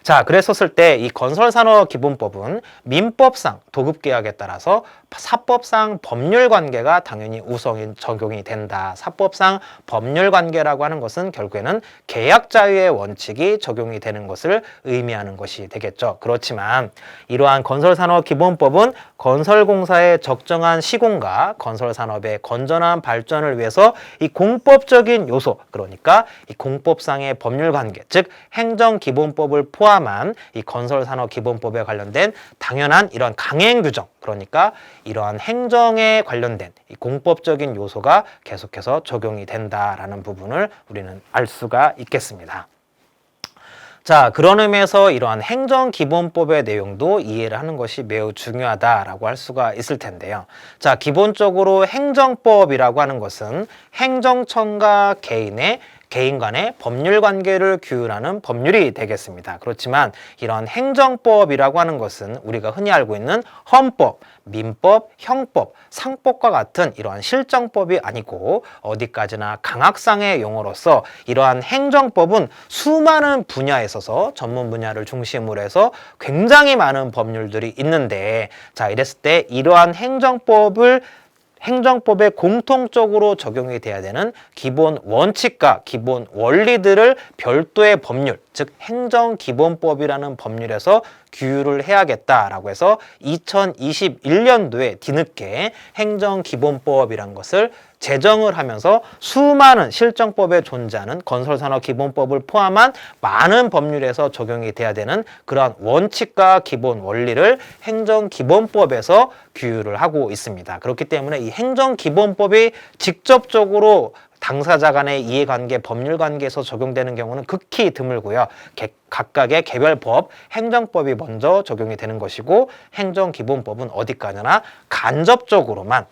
자, 그랬었을 때 이 건설산업기본법은 민법상 도급계약에 따라서 사법상 법률관계가 당연히 우선 적용이 된다. 사법상 법률관계라고 하는 것은 결국에는 계약자유의 원칙이 적용이 되는 것을 의미하는 것이 되겠죠. 그렇지만 이러한 건설산업기본법은 건설공사의 적정한 시공과 건설산업의 건전한 발전을 위해서 이 공법적인 요소, 그러니까 이 공법상의 법률관계, 즉 행정기본법을 포함한 이 건설산업기본법에 관련된 당연한 이런 강행규정, 그러니까 이러한 행정에 관련된 이 공법적인 요소가 계속해서 적용이 된다라는 부분을 우리는 알 수가 있겠습니다. 자, 그런 의미에서 이러한 행정기본법의 내용도 이해를 하는 것이 매우 중요하다라고 할 수가 있을 텐데요. 자, 기본적으로 행정법이라고 하는 것은 행정청과 개인의 개인 간의 법률 관계를 규율하는 법률이 되겠습니다. 그렇지만 이런 행정법이라고 하는 것은 우리가 흔히 알고 있는 헌법, 민법, 형법, 상법과 같은 이러한 실정법이 아니고 어디까지나 강학상의 용어로서 이러한 행정법은 수많은 분야에 있어서 전문 분야를 중심으로 해서 굉장히 많은 법률들이 있는데, 자, 이랬을 때 이러한 행정법에 공통적으로 적용이 돼야 되는 기본 원칙과 기본 원리들을 별도의 법률, 즉 행정기본법이라는 법률에서 규율을 해야겠다라고 해서 2021년도에 뒤늦게 행정기본법이란 것을 제정을 하면서 수많은 실정법에 존재하는 건설산업기본법을 포함한 많은 법률에서 적용이 돼야 되는 그러한 원칙과 기본 원리를 행정기본법에서 규율을 하고 있습니다. 그렇기 때문에 이 행정기본법이 직접적으로 당사자 간의 이해관계, 법률관계에서 적용되는 경우는 극히 드물고요. 각각의 개별법, 행정법이 먼저 적용이 되는 것이고, 행정기본법은 어디까지나 간접적으로만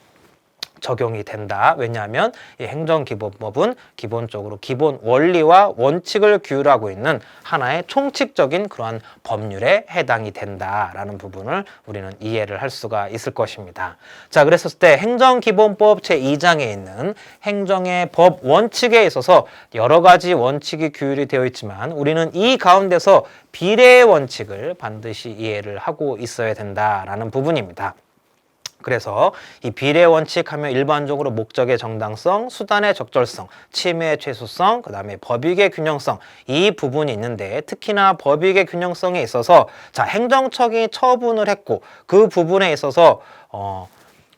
적용이 된다. 왜냐하면 이 행정기본법은 기본적으로 기본 원리와 원칙을 규율하고 있는 하나의 총칙적인 그러한 법률에 해당이 된다라는 부분을 우리는 이해를 할 수가 있을 것입니다. 자, 그랬을 때 행정기본법 제2장에 있는 행정의 법 원칙에 있어서 여러 가지 원칙이 규율이 되어 있지만 우리는 이 가운데서 비례의 원칙을 반드시 이해를 하고 있어야 된다라는 부분입니다. 그래서 이 비례 원칙 하면 일반적으로 목적의 정당성, 수단의 적절성, 침해의 최소성, 그 다음에 법익의 균형성, 이 부분이 있는데 특히나 법익의 균형성에 있어서 자, 행정처이 처분을 했고 그 부분에 있어서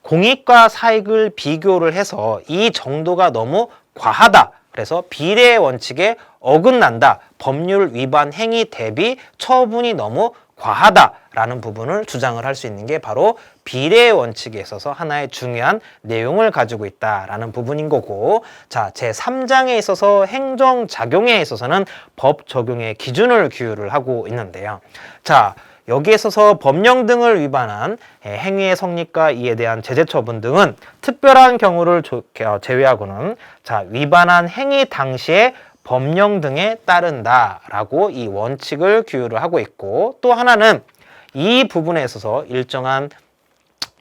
공익과 사익을 비교를 해서 이 정도가 너무 과하다. 그래서 비례의 원칙에 어긋난다. 법률 위반 행위 대비 처분이 너무 과하다라는 부분을 주장을 할 수 있는 게 바로 비례의 원칙에 있어서 하나의 중요한 내용을 가지고 있다라는 부분인 거고, 자, 제3장에 있어서 행정작용에 있어서는 법 적용의 기준을 규율을 하고 있는데요. 자, 여기에 있어서 법령 등을 위반한 행위의 성립과 이에 대한 제재 처분 등은 특별한 경우를 제외하고는 자, 위반한 행위 당시에 법령 등에 따른다라고 이 원칙을 규율을 하고 있고, 또 하나는 이 부분에 있어서 일정한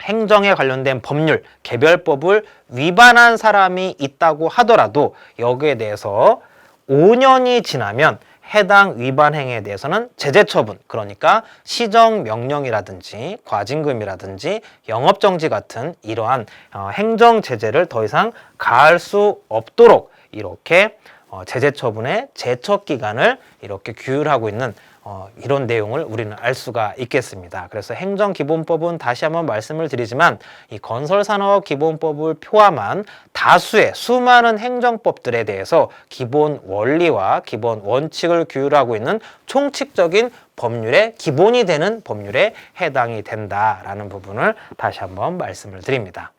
행정에 관련된 법률, 개별법을 위반한 사람이 있다고 하더라도 여기에 대해서 5년이 지나면 해당 위반 행위에 대해서는 제재 처분, 그러니까 시정명령이라든지 과징금이라든지 영업정지 같은 이러한 행정 제재를 더 이상 가할 수 없도록 이렇게 제재 처분의 제척 기간을 이렇게 규율하고 있는 이런 내용을 우리는 알 수가 있겠습니다. 그래서 행정기본법은 다시 한번 말씀을 드리지만 이 건설산업기본법을 포함한 다수의 수많은 행정법들에 대해서 기본 원리와 기본 원칙을 규율하고 있는 총칙적인 법률의 기본이 되는 법률에 해당이 된다라는 부분을 다시 한번 말씀을 드립니다.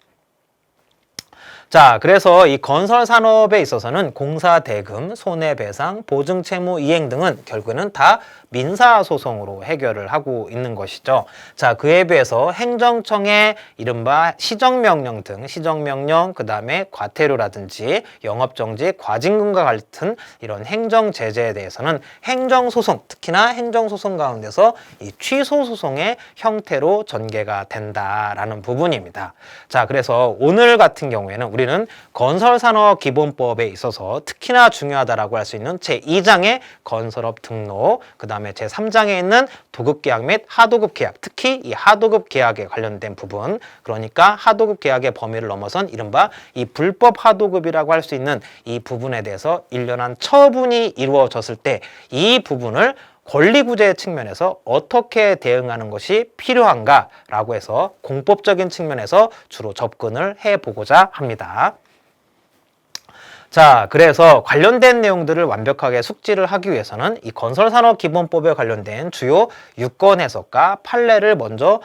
자, 그래서 이 건설 산업에 있어서는 공사 대금, 손해배상, 보증 채무 이행 등은 결국에는 다 민사 소송으로 해결을 하고 있는 것이죠. 자, 그에 비해서 행정청의 이른바 시정명령 등 시정명령, 그다음에 과태료라든지 영업정지, 과징금과 같은 이런 행정 제재에 대해서는 행정소송, 특히나 행정소송 가운데서 이 취소소송의 형태로 전개가 된다라는 부분입니다. 자, 그래서 오늘 같은 경우에는 우리는 건설산업기본법에 있어서 특히나 중요하다라고 할 수 있는 제2장의 건설업 등록, 그 다음에 제3장에 있는 도급계약 및 하도급 계약, 특히 이 하도급 계약에 관련된 부분, 그러니까 하도급 계약의 범위를 넘어선 이른바 이 불법 하도급이라고 할 수 있는 이 부분에 대해서 일련한 처분이 이루어졌을 때 이 부분을 권리구제 측면에서 어떻게 대응하는 것이 필요한가라고 해서 공법적인 측면에서 주로 접근을 해보고자 합니다. 자, 그래서 관련된 내용들을 완벽하게 숙지를 하기 위해서는 이 건설산업기본법에 관련된 주요 유권 해석과 판례를 먼저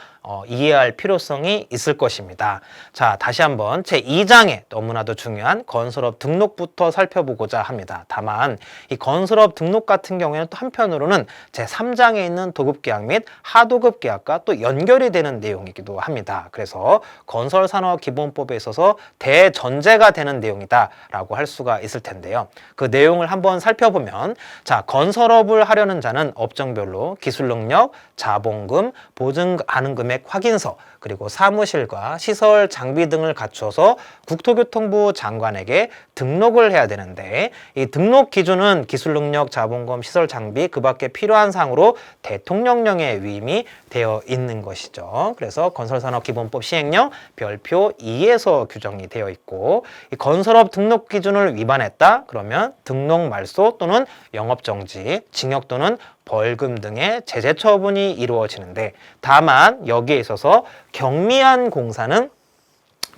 이해할 필요성이 있을 것입니다. 자, 다시 한번 제2장에 너무나도 중요한 건설업 등록부터 살펴보고자 합니다. 다만 이 건설업 등록 같은 경우에는 또 한편으로는 제3장에 있는 도급계약 및 하도급 계약과 또 연결이 되는 내용이기도 합니다. 그래서 건설산업기본법에 있어서 대전제가 되는 내용이다라고 할 수가 있을 텐데요. 그 내용을 한번 살펴보면, 자, 건설업을 하려는 자는 업종별로 기술 능력, 자본금, 보증하는 금액 확인서, 그리고 사무실과 시설, 장비 등을 갖춰서 국토교통부 장관에게 등록을 해야 되는데, 이 등록 기준은 기술 능력, 자본금, 시설, 장비 그 밖에 필요한 사항으로 대통령령에 위임이 되어 있는 것이죠. 그래서 건설산업기본법 시행령 별표 2에서 규정이 되어 있고, 이 건설업 등록 기준을 위반했다 그러면 등록 말소 또는 영업정지, 징역 또는 벌금 등의 제재 처분이 이루어지는데, 다만 여기에 있어서 경미한 공사는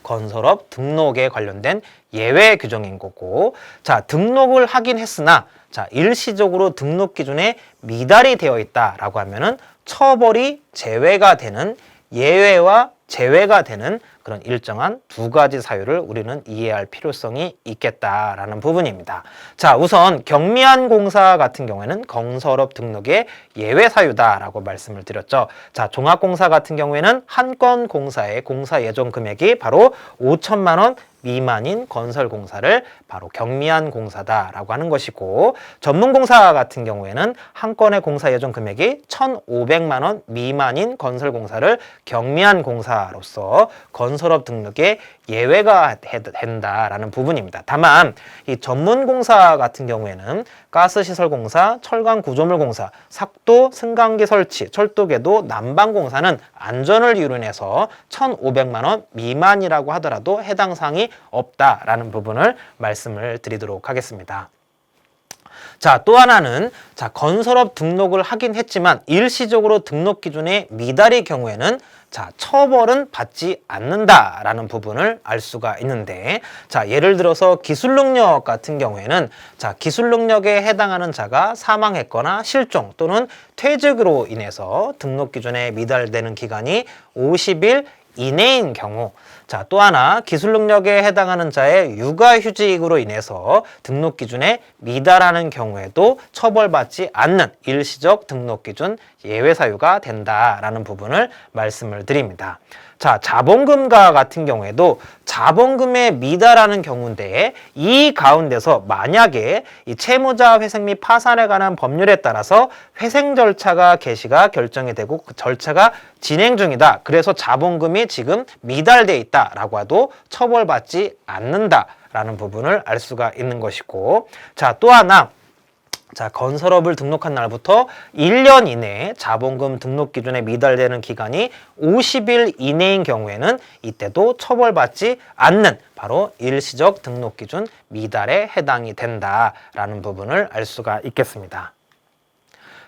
건설업 등록에 관련된 예외 규정인 거고, 자, 등록을 하긴 했으나 자, 일시적으로 등록 기준에 미달이 되어 있다라고 하면은 처벌이 제외가 되는, 예외와 제외가 되는 그런 일정한 두 가지 사유를 우리는 이해할 필요성이 있겠다라는 부분입니다. 자, 우선 경미한 공사 같은 경우에는 건설업 등록의 예외 사유다라고 말씀을 드렸죠. 자, 종합공사 같은 경우에는 한 건 공사의 공사 예정 금액이 바로 5천만 원 미만인 건설공사를 바로 경미한 공사다라고 하는 것이고, 전문공사 같은 경우에는 한 건의 공사 예정 금액이 1,500만 원 미만인 건설공사를 경미한 공사로서 건설업 등록에 예외가 된다라는 부분입니다. 다만 이 전문공사 같은 경우에는 가스시설공사, 철강구조물공사, 삭도, 승강기 설치, 철도궤도, 난방공사는 안전을 이유로 인해서 1,500만 원 미만이라고 하더라도 해당 사항이 없다라는 부분을 말씀을 드리도록 하겠습니다. 자, 또 하나는, 자, 건설업 등록을 하긴 했지만 일시적으로 등록 기준에 미달의 경우에는 자, 처벌은 받지 않는다라는 부분을 알 수가 있는데, 자, 예를 들어서 기술 능력 같은 경우에는 자, 기술 능력에 해당하는 자가 사망했거나 실종 또는 퇴직으로 인해서 등록 기준에 미달되는 기간이 50일 이내인 경우, 자, 또 하나 기술 능력에 해당하는 자의 육아휴직으로 인해서 등록 기준에 미달하는 경우에도 처벌받지 않는 일시적 등록 기준 예외 사유가 된다라는 부분을 말씀을 드립니다. 자, 자본금과 같은 경우에도 자본금에 미달하는 경우인데, 이 가운데서 만약에 이 채무자 회생 및 파산에 관한 법률에 따라서 회생 절차가 개시가 결정이 되고 그 절차가 진행 중이다. 그래서 자본금이 지금 미달돼 있다라고 해도 처벌받지 않는다라는 부분을 알 수가 있는 것이고, 자, 또 하나, 자, 건설업을 등록한 날부터 1년 이내에 자본금 등록 기준에 미달되는 기간이 50일 이내인 경우에는 이때도 처벌받지 않는 바로 일시적 등록 기준 미달에 해당이 된다라는 부분을 알 수가 있겠습니다.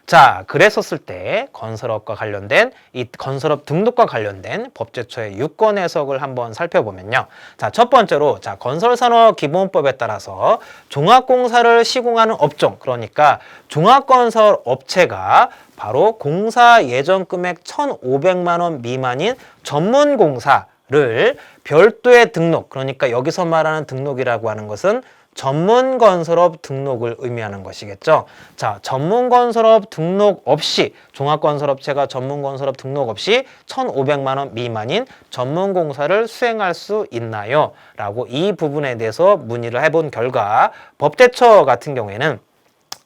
자, 그랬었을 때 건설업과 관련된 이 건설업 등록과 관련된 법제처의 유권 해석을 한번 살펴보면요. 자, 첫 번째로 자, 건설산업기본법에 따라서 종합공사를 시공하는 업종, 그러니까 종합건설 업체가 바로 공사 예정 금액 1,500만 원 미만인 전문공사를 별도의 등록, 그러니까 여기서 말하는 등록이라고 하는 것은 전문건설업 등록을 의미하는 것이겠죠. 자, 전문건설업 등록 없이, 종합건설업체가 전문건설업 등록 없이 1,500만 원 미만인 전문공사를 수행할 수 있나요? 라고 이 부분에 대해서 문의를 해본 결과, 법대처 같은 경우에는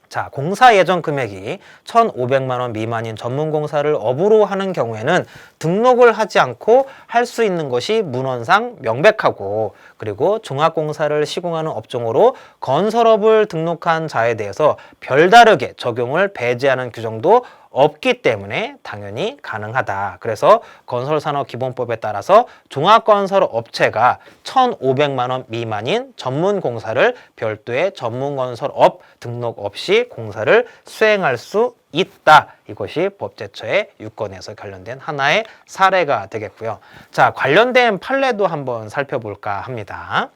자, 공사 예정 금액이 1,500만 원 미만인 전문공사를 업으로 하는 경우에는 등록을 하지 않고 할 수 있는 것이 문헌상 명백하고, 그리고 종합공사를 시공하는 업종으로 건설업을 등록한 자에 대해서 별다르게 적용을 배제하는 규정도 없기 때문에 당연히 가능하다. 그래서 건설산업기본법에 따라서 종합건설업체가 1,500만 원 미만인 전문공사를 별도의 전문건설업 등록 없이 공사를 수행할 수 있다. 이것이 법제처의 유권에서 관련된 하나의 사례가 되겠고요. 자, 관련된 판례도 한번 살펴볼까 합니다.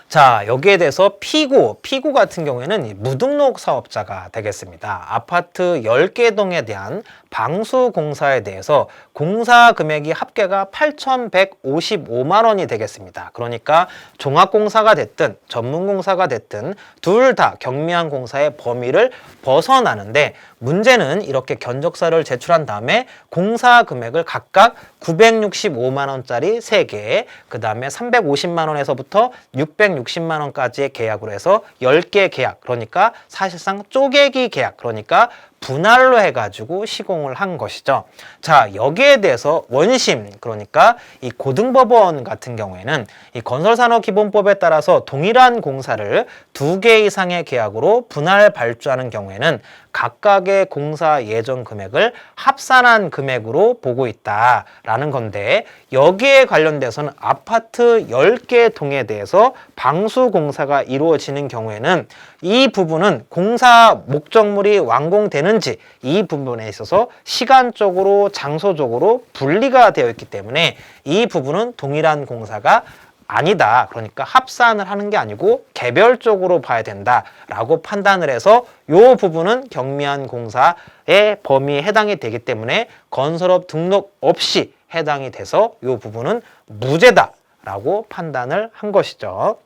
자, 여기에 대해서 피고 같은 경우에는 무등록 사업자가 되겠습니다. 아파트 10개 동에 대한 방수공사에 대해서 공사 금액이 합계가 8,155만 원이 되겠습니다. 그러니까 종합공사가 됐든 전문공사가 됐든 둘 다 경미한 공사의 범위를 벗어나는데, 문제는 이렇게 견적서를 제출한 다음에 공사 금액을 각각 965만 원짜리 3개, 그 다음에 350만 원에서부터 660만 원까지의 계약으로 해서 10개 계약, 그러니까 사실상 쪼개기 계약, 그러니까 분할로 해가지고 시공을 한 것이죠. 자, 여기에 대해서 원심, 그러니까 이 고등법원 같은 경우에는 이 건설산업기본법에 따라서 동일한 공사를 2개 이상의 계약으로 분할 발주하는 경우에는 각각의 공사 예정 금액을 합산한 금액으로 보고 있다라는 건데, 여기에 관련돼서는 아파트 10개 동에 대해서 방수 공사가 이루어지는 경우에는 이 부분은 공사 목적물이 완공되는지 이 부분에 있어서 시간적으로 장소적으로 분리가 되어 있기 때문에 이 부분은 동일한 공사가 아니다. 그러니까 합산을 하는 게 아니고 개별적으로 봐야 된다라고 판단을 해서 이 부분은 경미한 공사의 범위에 해당이 되기 때문에 건설업 등록 없이 해당이 돼서 이 부분은 무죄다라고 판단을 한 것이죠.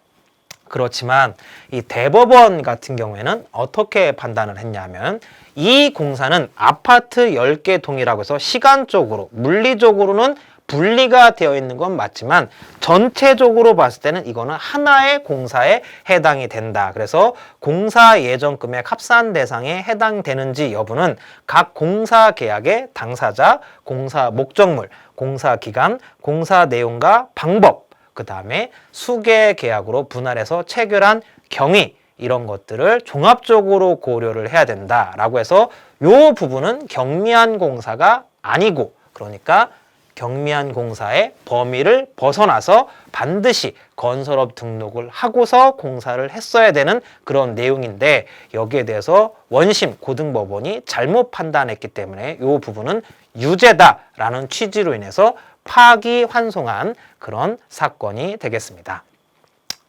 그렇지만 이 대법원 같은 경우에는 어떻게 판단을 했냐면, 이 공사는 아파트 10개 동이라고 해서 시간적으로, 물리적으로는 분리가 되어 있는 건 맞지만 전체적으로 봤을 때는 이거는 하나의 공사에 해당이 된다. 그래서 공사 예정 금액 합산 대상에 해당되는지 여부는 각 공사 계약의 당사자, 공사 목적물, 공사 기간, 공사 내용과 방법, 그 다음에 수개 계약으로 분할해서 체결한 경위, 이런 것들을 종합적으로 고려를 해야 된다라고 해서 이 부분은 경미한 공사가 아니고, 그러니까 경미한 공사의 범위를 벗어나서 반드시 건설업 등록을 하고서 공사를 했어야 되는 그런 내용인데, 여기에 대해서 원심 고등법원이 잘못 판단했기 때문에 이 부분은 유죄다라는 취지로 인해서 파기환송한 그런 사건이 되겠습니다.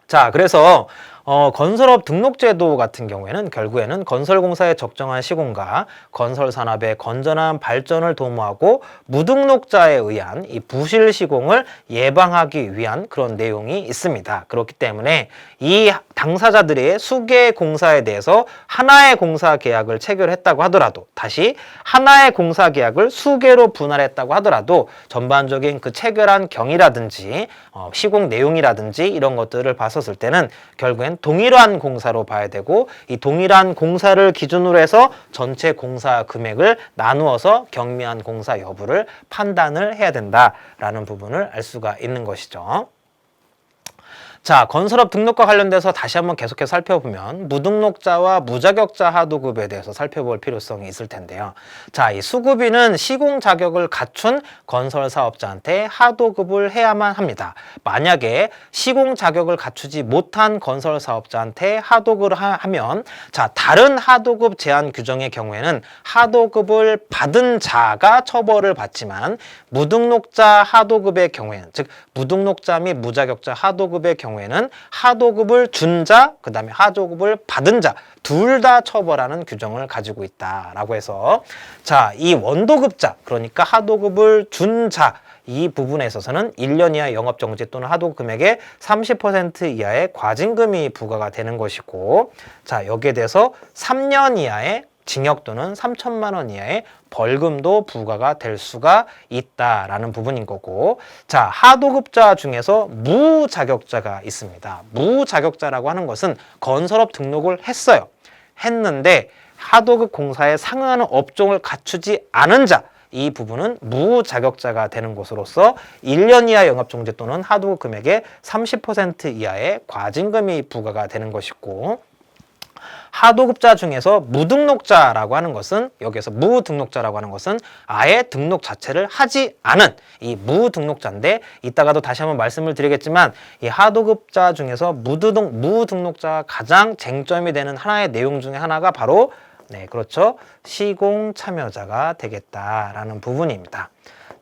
자, 그래서 건설업 등록제도 같은 경우에는 결국에는 건설공사의 적정한 시공과 건설산업의 건전한 발전을 도모하고 무등록자에 의한 이 부실 시공을 예방하기 위한 그런 내용이 있습니다. 그렇기 때문에 이 당사자들의 수개 공사에 대해서 하나의 공사 계약을 체결했다고 하더라도, 다시 하나의 공사 계약을 수개로 분할했다고 하더라도 전반적인 그 체결한 경위라든지 시공 내용이라든지 이런 것들을 봤었을 때는 결국엔 동일한 공사로 봐야 되고, 이 동일한 공사를 기준으로 해서 전체 공사 금액을 나누어서 경미한 공사 여부를 판단을 해야 된다라는 부분을 알 수가 있는 것이죠. 자, 건설업 등록과 관련돼서 다시 한번 계속해서 살펴보면 무등록자와 무자격자 하도급에 대해서 살펴볼 필요성이 있을 텐데요. 자, 이 수급인은 시공 자격을 갖춘 건설 사업자한테 하도급을 해야만 합니다. 만약에 시공 자격을 갖추지 못한 건설 사업자한테 하도급을 하면, 자, 다른 하도급 제한 규정의 경우에는 하도급을 받은 자가 처벌을 받지만 무등록자 하도급의 경우에는, 즉 무등록자 및 무자격자 하도급의 경우에는 하도급을 준 자, 그 다음에 하도급을 받은 자 둘 다 처벌하는 규정을 가지고 있다라고 해서, 자, 이 원도급자, 그러니까 하도급을 준 자, 이 부분에 있어서는 1년 이하 영업정지 또는 하도급 금액의 30% 이하의 과징금이 부과가 되는 것이고, 자, 여기에 대해서 3년 이하의 징역 또는 3천만 원 이하의 벌금도 부과가 될 수가 있다라는 부분인 거고, 자, 하도급자 중에서 무자격자가 있습니다. 무자격자라고 하는 것은 건설업 등록을 했는데 하도급 공사에 상응하는 업종을 갖추지 않은 자, 이 부분은 무자격자가 되는 것으로서 1년 이하 영업정지 또는 하도급 금액의 30% 이하의 과징금이 부과가 되는 것이고, 하도급자 중에서 무등록자라고 하는 것은, 여기에서 무등록자라고 하는 것은 아예 등록 자체를 하지 않은 이 무등록자인데, 이따가도 다시 한번 말씀을 드리겠지만 이 하도급자 중에서 무등록자가 가장 쟁점이 되는 하나의 내용 중에 하나가 바로, 네, 그렇죠, 시공 참여자가 되겠다라는 부분입니다.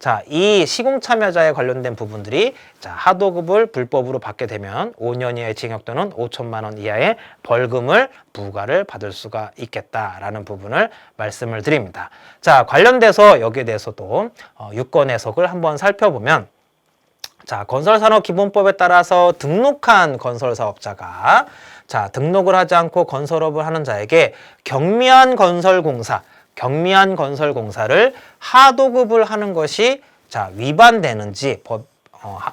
자, 이 시공참여자에 관련된 부분들이 자, 하도급을 불법으로 받게 되면 5년 이하의 징역 또는 5천만 원 이하의 벌금을 부과를 받을 수가 있겠다라는 부분을 말씀을 드립니다. 자, 관련돼서 여기에 대해서도 유권 해석을 한번 살펴보면 자, 건설산업기본법에 따라서 등록한 건설사업자가 자, 등록을 하지 않고 건설업을 하는 자에게 경미한 건설공사를 하도급을 하는 것이 자, 위반되는지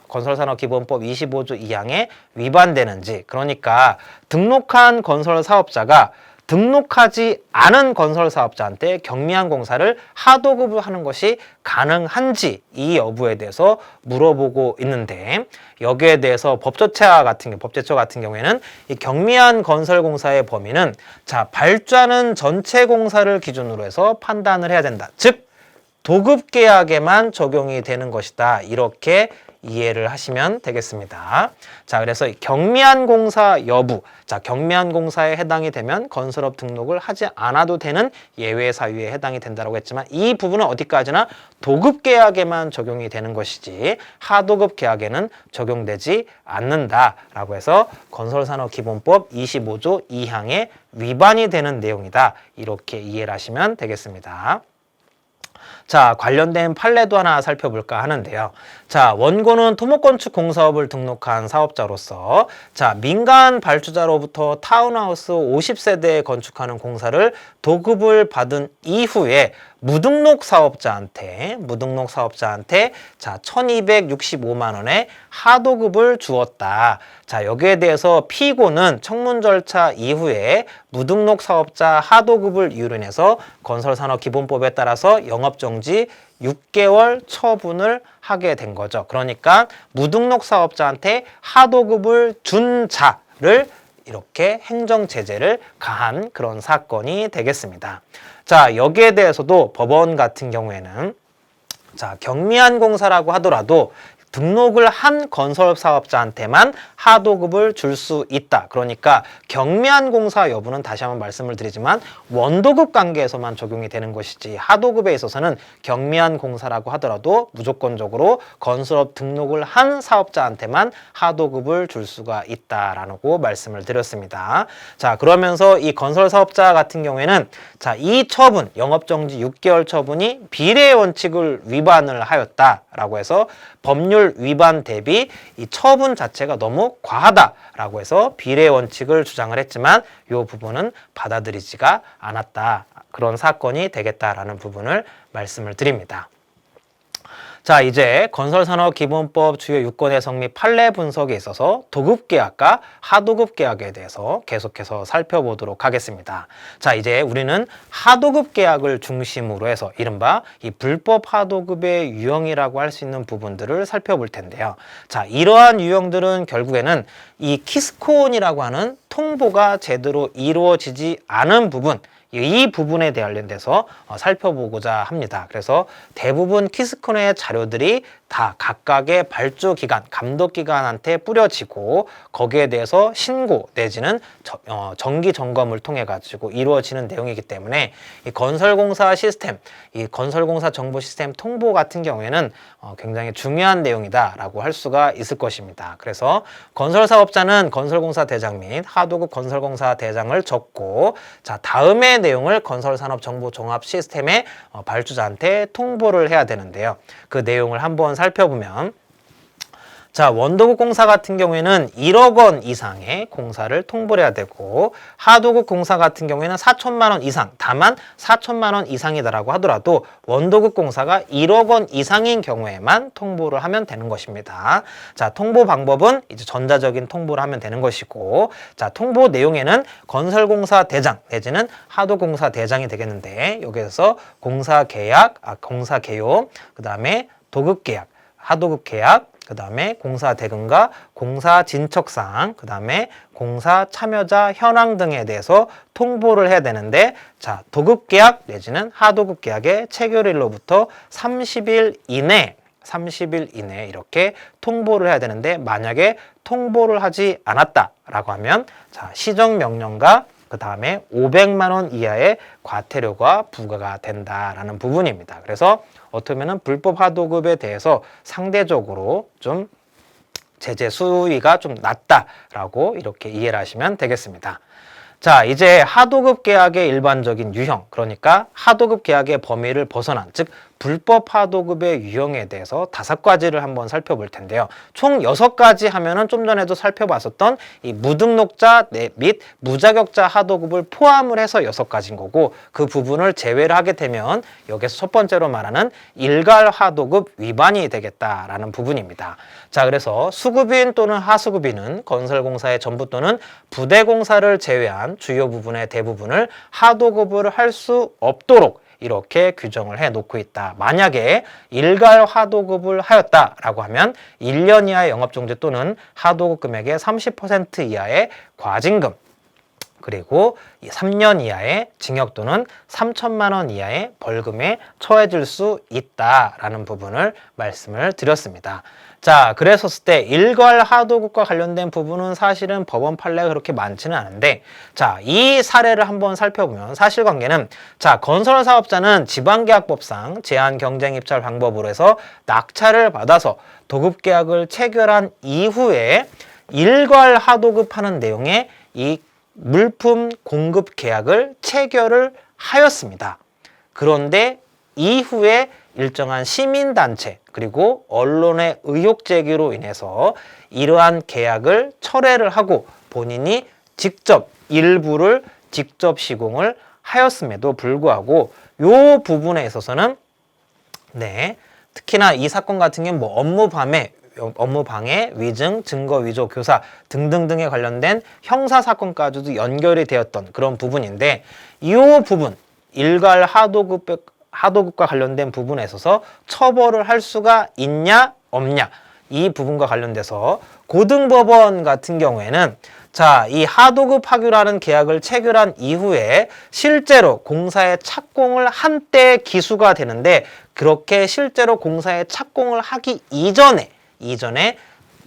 건설산업기본법 25조 2항에 위반되는지, 그러니까 등록한 건설사업자가 등록하지 않은 건설사업자한테 경미한 공사를 하도급을 하는 것이 가능한지 이 여부에 대해서 물어보고 있는데, 여기에 대해서 법제처 같은 경우에는 이 경미한 건설공사의 범위는 자, 발주하는 전체 공사를 기준으로 해서 판단을 해야 된다. 즉 도급계약에만 적용이 되는 것이다. 이렇게 이해를 하시면 되겠습니다. 자, 그래서 경미한 공사 여부, 자, 경미한 공사에 해당이 되면 건설업 등록을 하지 않아도 되는 예외 사유에 해당이 된다고 했지만 이 부분은 어디까지나 도급 계약에만 적용이 되는 것이지 하도급 계약에는 적용되지 않는다라고 해서 건설산업기본법 25조 2항에 위반이 되는 내용이다. 이렇게 이해를 하시면 되겠습니다. 자, 관련된 판례도 하나 살펴볼까 하는데요. 자, 원고는 토목건축 공사업을 등록한 사업자로서 자, 민간 발주자로부터 타운하우스 50세대 건축하는 공사를 도급을 받은 이후에 무등록 사업자한테 자, 1,265만 원의 하도급을 주었다. 자, 여기에 대해서 피고는 청문 절차 이후에 무등록 사업자 하도급을 이유로 인해서 건설산업기본법에 따라서 영업정지 6개월 처분을 하게 된 거죠. 그러니까 무등록 사업자한테 하도급을 준 자를 이렇게 행정제재를 가한 그런 사건이 되겠습니다. 자, 여기에 대해서도 법원 같은 경우에는 자, 경미한 공사라고 하더라도 등록을 한 건설사업자한테만 하도급을 줄 수 있다. 그러니까 경미한 공사 여부는 다시 한번 말씀을 드리지만 원도급 관계에서만 적용이 되는 것이지 하도급에 있어서는 경미한 공사라고 하더라도 무조건적으로 건설업 등록을 한 사업자한테만 하도급을 줄 수가 있다라고 말씀을 드렸습니다. 자, 그러면서 이 건설사업자 같은 경우에는 자, 이 처분, 영업정지 6개월 처분이 비례 원칙을 위반을 하였다라고 해서 법률 위반 대비 이 처분 자체가 너무 과하다라고 해서 비례 원칙을 주장을 했지만 이 부분은 받아들이지가 않았다. 그런 사건이 되겠다라는 부분을 말씀을 드립니다. 자, 이제 건설산업기본법 주요 유권의 성립 판례 분석에 있어서 도급계약과 하도급계약에 대해서 계속해서 살펴보도록 하겠습니다. 자, 이제 우리는 하도급계약을 중심으로 해서 이른바 이 불법 하도급의 유형이라고 할 수 있는 부분들을 살펴볼 텐데요. 자, 이러한 유형들은 결국에는 이 키스콘이라고 하는 통보가 제대로 이루어지지 않은 부분, 이 부분에 관련돼서 살펴보고자 합니다. 그래서 대부분 키스콘의 자료들이 다 각각의 발주기관, 감독기관한테 뿌려지고 거기에 대해서 신고 내지는 정기 점검을 통해 가지고 이루어지는 내용이기 때문에 이 건설공사 시스템, 이 건설공사 정보 시스템 통보 같은 경우에는 굉장히 중요한 내용이다라고 할 수가 있을 것입니다. 그래서 건설사업자는 건설공사 대장 및 하도급 건설공사 대장을 적고 자, 다음의 내용을 건설산업정보종합 시스템의 발주자한테 통보를 해야 되는데요. 그 내용을 한번 살펴보면 자, 원도급 공사 같은 경우에는 1억 원 이상의 공사를 통보를 해야 되고 하도급 공사 같은 경우에는 4천만 원 이상, 다만 4천만 원 이상이다라고 하더라도 원도급 공사가 1억 원 이상인 경우에만 통보를 하면 되는 것입니다. 자, 통보 방법은 이제 전자적인 통보를 하면 되는 것이고 자, 통보 내용에는 건설공사 대장 내지는 하도공사 대장이 되겠는데 여기에서 공사 계약, 공사 개요, 그 다음에 도급 계약, 하도급 계약, 그 다음에 공사 대금과 공사 진척사항, 그 다음에 공사 참여자 현황 등에 대해서 통보를 해야 되는데 자, 도급 계약 내지는 하도급 계약의 체결일로부터 30일 이내 이렇게 통보를 해야 되는데 만약에 통보를 하지 않았다라고 하면 자, 시정명령과 그 다음에 500만 원 이하의 과태료가 부과가 된다라는 부분입니다. 그래서 어떻게 보면 불법 하도급에 대해서 상대적으로 좀 제재 수위가 좀 낮다라고 이렇게 이해를 하시면 되겠습니다. 자, 이제 하도급 계약의 일반적인 유형, 그러니까 하도급 계약의 범위를 벗어난, 즉 불법 하도급의 유형에 대해서 5가지를 한번 살펴볼 텐데요. 총 6가지 하면은 좀 전에도 살펴봤었던 이 무등록자 및 무자격자 하도급을 포함을 해서 6가지인 거고, 그 부분을 제외를 하게 되면 여기서 첫 번째로 말하는 일괄 하도급 위반이 되겠다라는 부분입니다. 자, 그래서 수급인 또는 하수급인은 건설공사의 전부 또는 부대공사를 제외한 주요 부분의 대부분을 하도급을 할 수 없도록 이렇게 규정을 해 놓고 있다. 만약에 일괄 하도급을 하였다라고 하면 1년 이하의 영업정지 또는 하도급 금액의 30% 이하의 과징금, 그리고 3년 이하의 징역 또는 3천만 원 이하의 벌금에 처해질 수 있다라는 부분을 말씀을 드렸습니다. 자, 그랬었을 때 일괄 하도급과 관련된 부분은 사실은 법원 판례가 그렇게 많지는 않은데, 자, 이 사례를 한번 살펴보면 사실관계는, 자, 건설사업자는 지방계약법상 제한경쟁입찰 방법으로 해서 낙찰을 받아서 도급계약을 체결한 이후에 일괄 하도급하는 내용의 이 물품 공급 계약을 체결을 하였습니다. 그런데 이후에 일정한 시민단체 그리고 언론의 의혹 제기로 인해서 이러한 계약을 철회를 하고 본인이 직접 일부를 직접 시공을 하였음에도 불구하고 이 부분에 있어서는 특히나 이 사건 같은 경우는 뭐 업무방해, 위증, 증거 위조, 교사 등등등에 관련된 형사사건까지도 연결이 되었던 그런 부분인데, 이 부분, 일괄 하도급과 관련된 부분에 있어서 처벌을 할 수가 있냐 없냐, 이 부분과 관련돼서 고등법원 같은 경우에는, 자, 이 하도급 하규라는 계약을 체결한 이후에 실제로 공사에 착공을 한 때 기수가 되는데, 그렇게 실제로 공사에 착공을 하기 이전에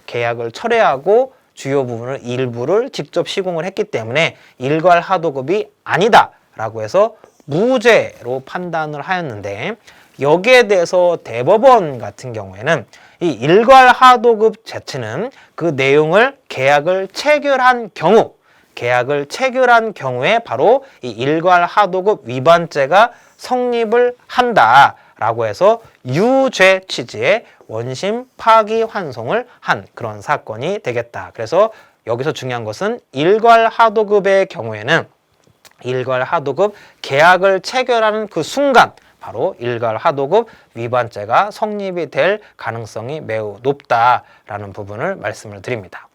계약을 철회하고 주요 부분을 일부를 직접 시공을 했기 때문에 일괄 하도급이 아니다라고 해서 무죄로 판단을 하였는데, 여기에 대해서 대법원 같은 경우에는 이 일괄 하도급 자체는 그 내용을 계약을 체결한 경우에 바로 이 일괄 하도급 위반죄가 성립을 한다라고 해서 유죄 취지의 원심 파기환송을 한 그런 사건이 되겠다. 그래서 여기서 중요한 것은 일괄 하도급의 경우에는 일괄 하도급 계약을 체결하는 그 순간 바로 일괄 하도급 위반죄가 성립이 될 가능성이 매우 높다라는 부분을 말씀을 드립니다.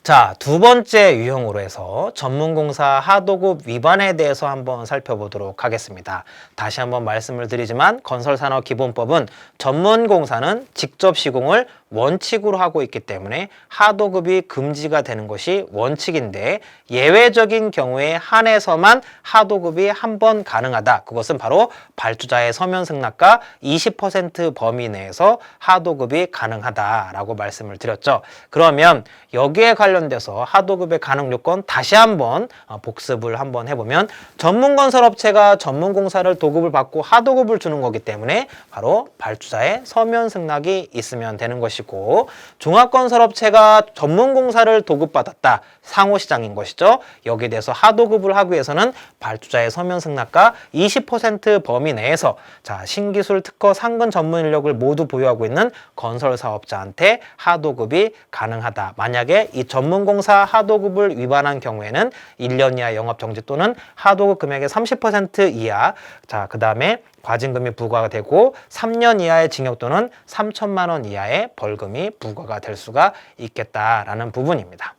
자, 두 번째 유형으로 해서 전문공사 하도급 위반에 대해서 한번 살펴보도록 하겠습니다. 다시 한번 말씀을 드리지만 건설산업기본법은 전문공사는 직접 시공을 원칙으로 하고 있기 때문에 하도급이 금지가 되는 것이 원칙인데, 예외적인 경우에 한해서만 하도급이 한 번 가능하다. 그것은 바로 발주자의 서면 승낙가 20% 범위 내에서 하도급이 가능하다라고 말씀을 드렸죠. 그러면 여기에 관련돼서 하도급의 가능 요건 다시 한번 복습을 한번 해보면, 전문건설업체가 전문공사를 도급을 받고 하도급을 주는 거기 때문에 바로 발주자의 서면 승낙이 있으면 되는 것이고, 종합건설업체가 전문공사를 도급받았다, 상호시장인 것이죠. 여기에 대해서 하도급을 하기 위해서는 발주자의 서면 승낙가 20% 범위 내에서, 자, 신기술, 특허, 상근 전문 인력을 모두 보유하고 있는 건설사업자한테 하도급이 가능하다. 만약에 이 전문공사 하도급을 위반한 경우에는 1년 이하 영업정지 또는 하도급 금액의 30% 이하, 자, 그 다음에 과징금이 부과가 되고 3년 이하의 징역 또는 3천만 원 이하의 벌금이 부과가 될 수가 있겠다라는 부분입니다.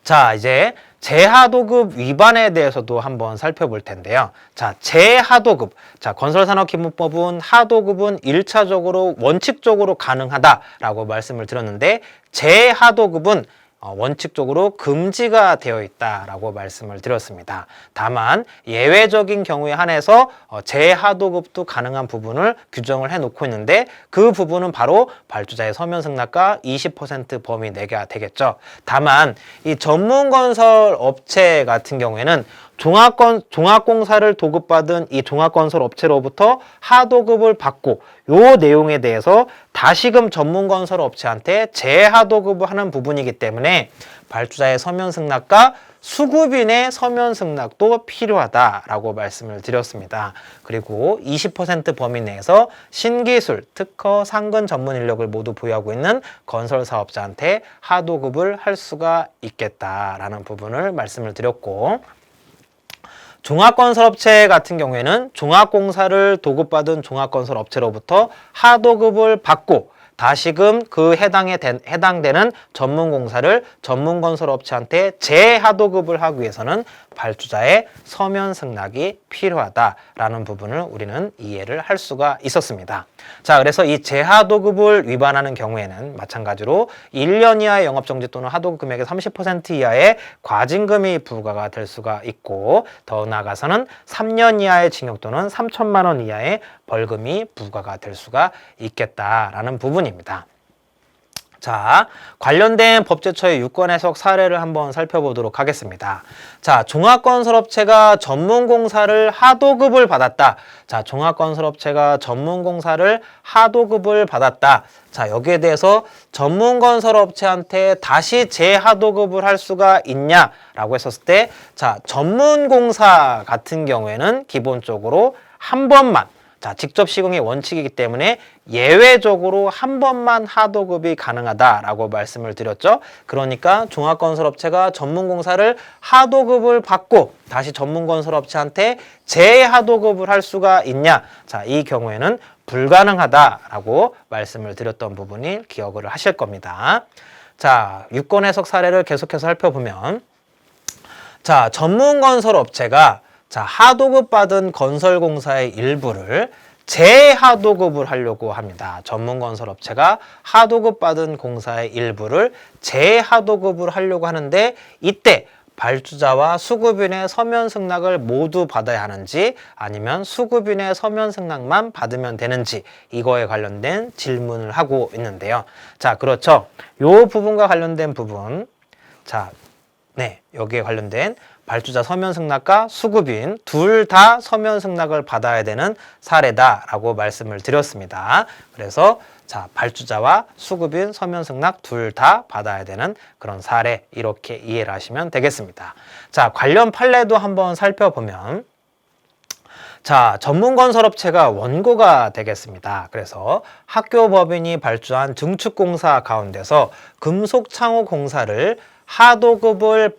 자, 이제 재하도급 위반에 대해서도 한번 살펴볼 텐데요. 자, 재하도급. 자, 건설산업기본법은 하도급은 1차적으로 원칙적으로 가능하다라고 말씀을 드렸는데, 재하도급은 원칙적으로 금지가 되어 있다라고 말씀을 드렸습니다. 다만 예외적인 경우에 한해서 재하도급도 가능한 부분을 규정을 해놓고 있는데, 그 부분은 바로 발주자의 서면 승낙가 20% 범위 내가 되겠죠. 다만 이 전문건설 업체 같은 경우에는 종합공사를 도급받은 이 종합건설업체로부터 하도급을 받고 요 내용에 대해서 다시금 전문건설업체한테 재하도급을 하는 부분이기 때문에 발주자의 서면승낙과 수급인의 서면승낙도 필요하다라고 말씀을 드렸습니다. 그리고 20% 범위 내에서 신기술, 특허, 상근 전문 인력을 모두 보유하고 있는 건설사업자한테 하도급을 할 수가 있겠다라는 부분을 말씀을 드렸고, 종합건설업체 같은 경우에는 종합공사를 도급받은 종합건설업체로부터 하도급을 받고 다시금 그 해당되는 전문공사를 전문건설업체한테 재하도급을 하기 위해서는 발주자의 서면승낙이 필요하다라는 부분을 우리는 이해를 할 수가 있었습니다. 자, 그래서 이 재하도급을 위반하는 경우에는 마찬가지로 1년 이하의 영업정지 또는 하도급 금액의 30% 이하의 과징금이 부과가 될 수가 있고, 더 나아가서는 3년 이하의 징역 또는 3천만 원 이하의 벌금이 부과가 될 수가 있겠다라는 부분입니다. 자, 관련된 법제처의 유권 해석 사례를 한번 살펴보도록 하겠습니다. 자, 종합건설업체가 전문공사를 하도급을 받았다. 자, 종합건설업체가 전문공사를 하도급을 받았다. 자, 여기에 대해서 전문건설업체한테 다시 재하도급을 할 수가 있냐라고 했었을 때, 자, 전문공사 같은 경우에는 기본적으로 한 번만, 자, 직접 시공의 원칙이기 때문에 예외적으로 한 번만 하도급이 가능하다라고 말씀을 드렸죠. 그러니까 종합건설업체가 전문공사를 하도급을 받고 다시 전문건설업체한테 재하도급을 할 수가 있냐? 자, 이 경우에는 불가능하다라고 말씀을 드렸던 부분이 기억을 하실 겁니다. 자, 유권 해석 사례를 계속해서 살펴보면, 자, 전문건설업체가 자, 하도급 받은 건설공사의 일부를 재하도급을 하려고 합니다. 전문건설업체가 하도급 받은 공사의 일부를 재하도급을 하려고 하는데, 이때 발주자와 수급인의 서면승낙을 모두 받아야 하는지 아니면 수급인의 서면승낙만 받으면 되는지, 이거에 관련된 질문을 하고 있는데요. 자, 그렇죠. 요 부분과 관련된 부분, 자, 네, 여기에 관련된 발주자 서면승낙과 수급인 둘 다 서면승낙을 받아야 되는 사례다라고 말씀을 드렸습니다. 그래서 자, 발주자와 수급인 서면승낙 둘 다 받아야 되는 그런 사례, 이렇게 이해를 하시면 되겠습니다. 자, 관련 판례도 한번 살펴보면, 자, 전문건설업체가 원고가 되겠습니다. 그래서 학교법인이 발주한 증축공사 가운데서 금속창호공사를 하도급을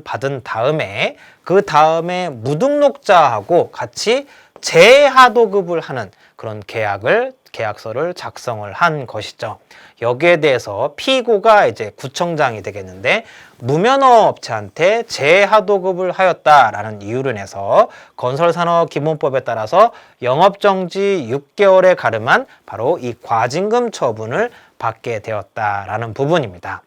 받은 다음에 그 다음에 무등록자하고 같이 재하도급을 하는 그런 계약서를 작성을 한 것이죠. 여기에 대해서 피고가 이제 구청장이 되겠는데, 무면허업체한테 재하도급을 하였다라는 이유를 내서 건설산업기본법에 따라서 영업정지 6개월에 가름한 바로 이 과징금 처분을 받게 되었다라는 부분입니다.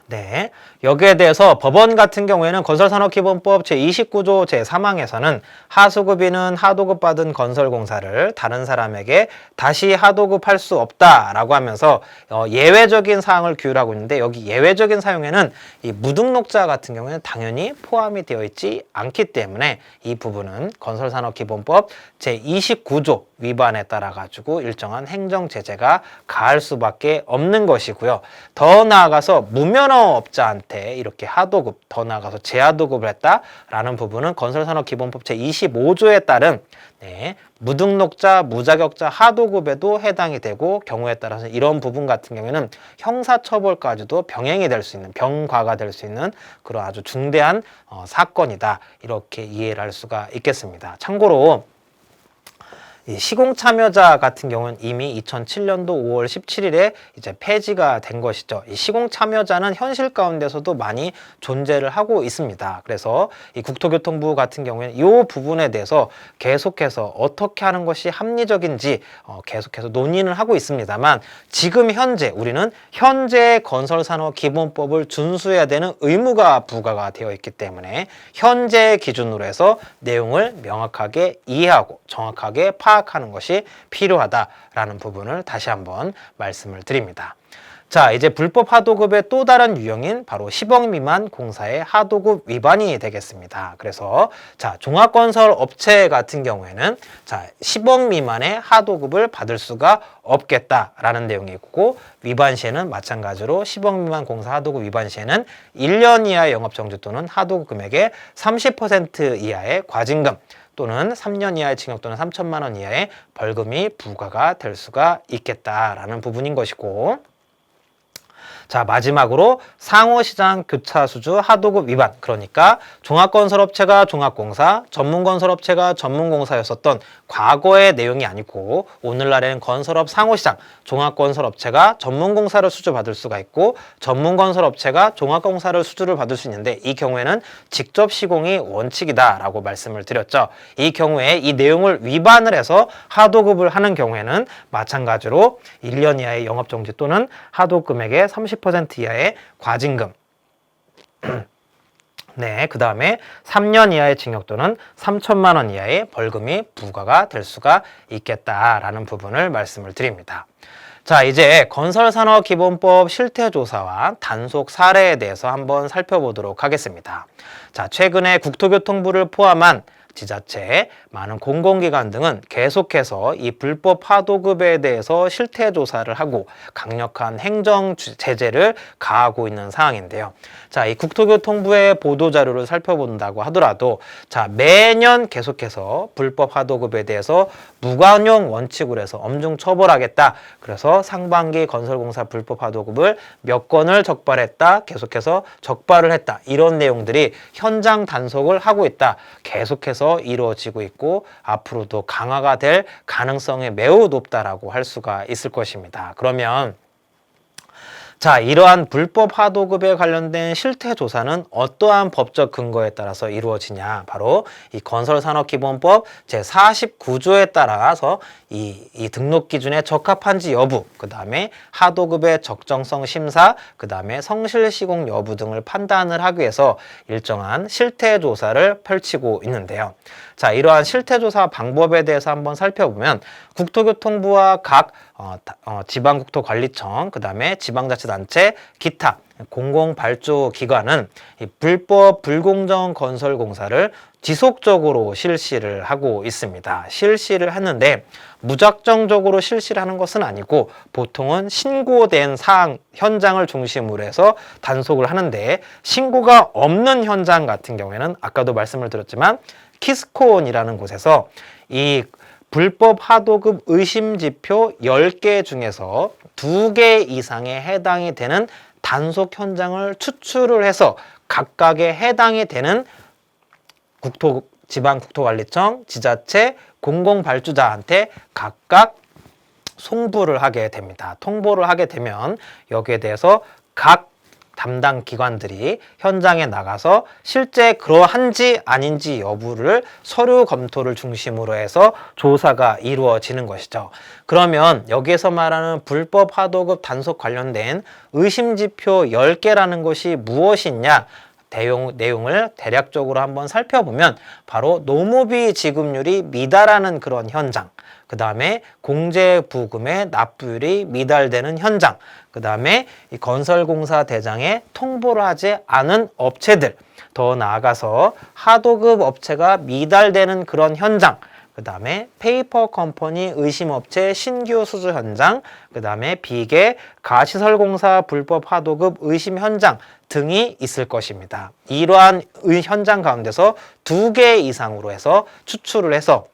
네, 여기에 대해서 법원 같은 경우에는 건설산업기본법 제29조 제3항에서는 하수급인은 하도급 받은 건설공사를 다른 사람에게 다시 하도급할 수 없다라고 하면서 예외적인 사항을 규율하고 있는데, 여기 예외적인 사용에는 이 무등록자 같은 경우에는 당연히 포함이 되어 있지 않기 때문에 이 부분은 건설산업기본법 제29조 위반에 따라 가지고 일정한 행정 제재가 가할 수밖에 없는 것이고요. 더 나아가서 무면허업자한테 이렇게 하도급, 더 나아가서 재하도급을 했다라는 부분은 건설산업기본법 제25조에 따른 무등록자, 무자격자 하도급에도 해당이 되고, 경우에 따라서 이런 부분 같은 경우에는 형사처벌까지도 병행이 될 수 있는, 병과가 될 수 있는 그런 아주 중대한 사건이다, 이렇게 이해를 할 수가 있겠습니다. 참고로 이 시공참여자 같은 경우는 이미 2007년도 5월 17일에 이제 폐지가 된 것이죠. 이 시공참여자는 현실 가운데서도 많이 존재를 하고 있습니다. 그래서 이 국토교통부 같은 경우에는 이 부분에 대해서 계속해서 어떻게 하는 것이 합리적인지 계속해서 논의를 하고 있습니다만, 지금 현재 우리는 현재 건설산업기본법을 준수해야 되는 의무가 부과가 되어 있기 때문에 현재 기준으로 해서 내용을 명확하게 이해하고 정확하게 파악하는 것이 필요하다라는 부분을 다시 한번 말씀을 드립니다. 자, 이제 불법 하도급의 또 다른 유형인 바로 10억 미만 공사의 하도급 위반이 되겠습니다. 그래서 자, 종합건설 업체 같은 경우에는 자, 10억 미만의 하도급을 받을 수가 없겠다라는 내용이 있고, 위반 시에는 마찬가지로 10억 미만 공사 하도급 위반 시에는 1년 이하의 영업정지 또는 하도급 금액의 30% 이하의 과징금 또는 3년 이하의 징역 또는 3천만 원 이하의 벌금이 부과가 될 수가 있겠다라는 부분인 것이고, 자, 마지막으로 상호시장 교차수주 하도급 위반, 그러니까 종합건설업체가 종합공사, 전문건설업체가 전문공사였었던 과거의 내용이 아니고, 오늘날에는 건설업 상호시장, 종합건설업체가 전문공사를 수주받을 수가 있고 전문건설업체가 종합공사를 수주를 받을 수 있는데, 이 경우에는 직접 시공이 원칙이다라고 말씀을 드렸죠. 이 경우에 이 내용을 위반을 해서 하도급을 하는 경우에는 마찬가지로 1년 이하의 영업정지 또는 하도급 금액의 30% 이하의 과징금, 네, 그 다음에 3년 이하의 징역 또는 3천만 원 이하의 벌금이 부과가 될 수가 있겠다라는 부분을 말씀을 드립니다. 자, 이제 건설산업기본법 실태조사와 단속 사례에 대해서 한번 살펴보도록 하겠습니다. 자, 최근에 국토교통부를 포함한 지자체, 많은 공공기관 등은 계속해서 이 불법 하도급에 대해서 실태조사를 하고 강력한 행정 제재를 가하고 있는 상황인데요. 자, 이 국토교통부의 보도자료를 살펴본다고 하더라도 자, 매년 계속해서 불법 하도급에 대해서 무관용 원칙으로 해서 엄중 처벌하겠다. 그래서 상반기 건설공사 불법 하도급을 몇 건을 적발했다. 계속해서 적발을 했다. 이런 내용들이 현장 단속을 하고 있다. 계속해서 이루어지고 있고 앞으로도 강화가 될 가능성이 매우 높다라고 할 수가 있을 것입니다. 그러면 자, 이러한 불법 하도급에 관련된 실태조사는 어떠한 법적 근거에 따라서 이루어지냐? 바로 이 건설산업기본법 제49조에 따라서 이 등록 기준에 적합한지 여부, 그 다음에 하도급의 적정성 심사, 그 다음에 성실 시공 여부 등을 판단을 하기 위해서 일정한 실태조사를 펼치고 있는데요. 자, 이러한 실태조사 방법에 대해서 한번 살펴보면 국토교통부와 각 지방국토관리청, 그 다음에 지방자치단체, 기타 공공발주기관은 이 불법 불공정 건설공사를 지속적으로 실시를 하고 있습니다. 실시를 하는데 무작정적으로 실시를 하는 것은 아니고 보통은 신고된 사항, 현장을 중심으로 해서 단속을 하는데, 신고가 없는 현장 같은 경우에는 아까도 말씀을 드렸지만 키스콘이라는 곳에서 이 불법 하도급 의심지표 10개 중에서 2개 이상에 해당이 되는 단속 현장을 추출을 해서 각각에 해당이 되는 지방국토관리청, 지자체, 공공발주자한테 각각 송부를 하게 됩니다. 통보를 하게 되면 여기에 대해서 각 담당 기관들이 현장에 나가서 실제 그러한지 아닌지 여부를 서류 검토를 중심으로 해서 조사가 이루어지는 것이죠. 그러면 여기에서 말하는 불법 하도급 단속 관련된 의심지표 10개라는 것이 무엇이냐? 내용을 대략적으로 한번 살펴보면 바로 노무비 지급률이 미달하는 그런 현장, 그 다음에 공제부금의 납부율이 미달되는 현장, 그 다음에 이 건설공사 대장에 통보를 하지 않은 업체들, 더 나아가서 하도급 업체가 미달되는 그런 현장, 그 다음에 페이퍼 컴퍼니 의심업체 신규 수주 현장, 그 다음에 비계 가시설공사 불법 하도급 의심 현장 등이 있을 것입니다. 이러한 현장 가운데서 2개 이상으로 해서 추출을 해서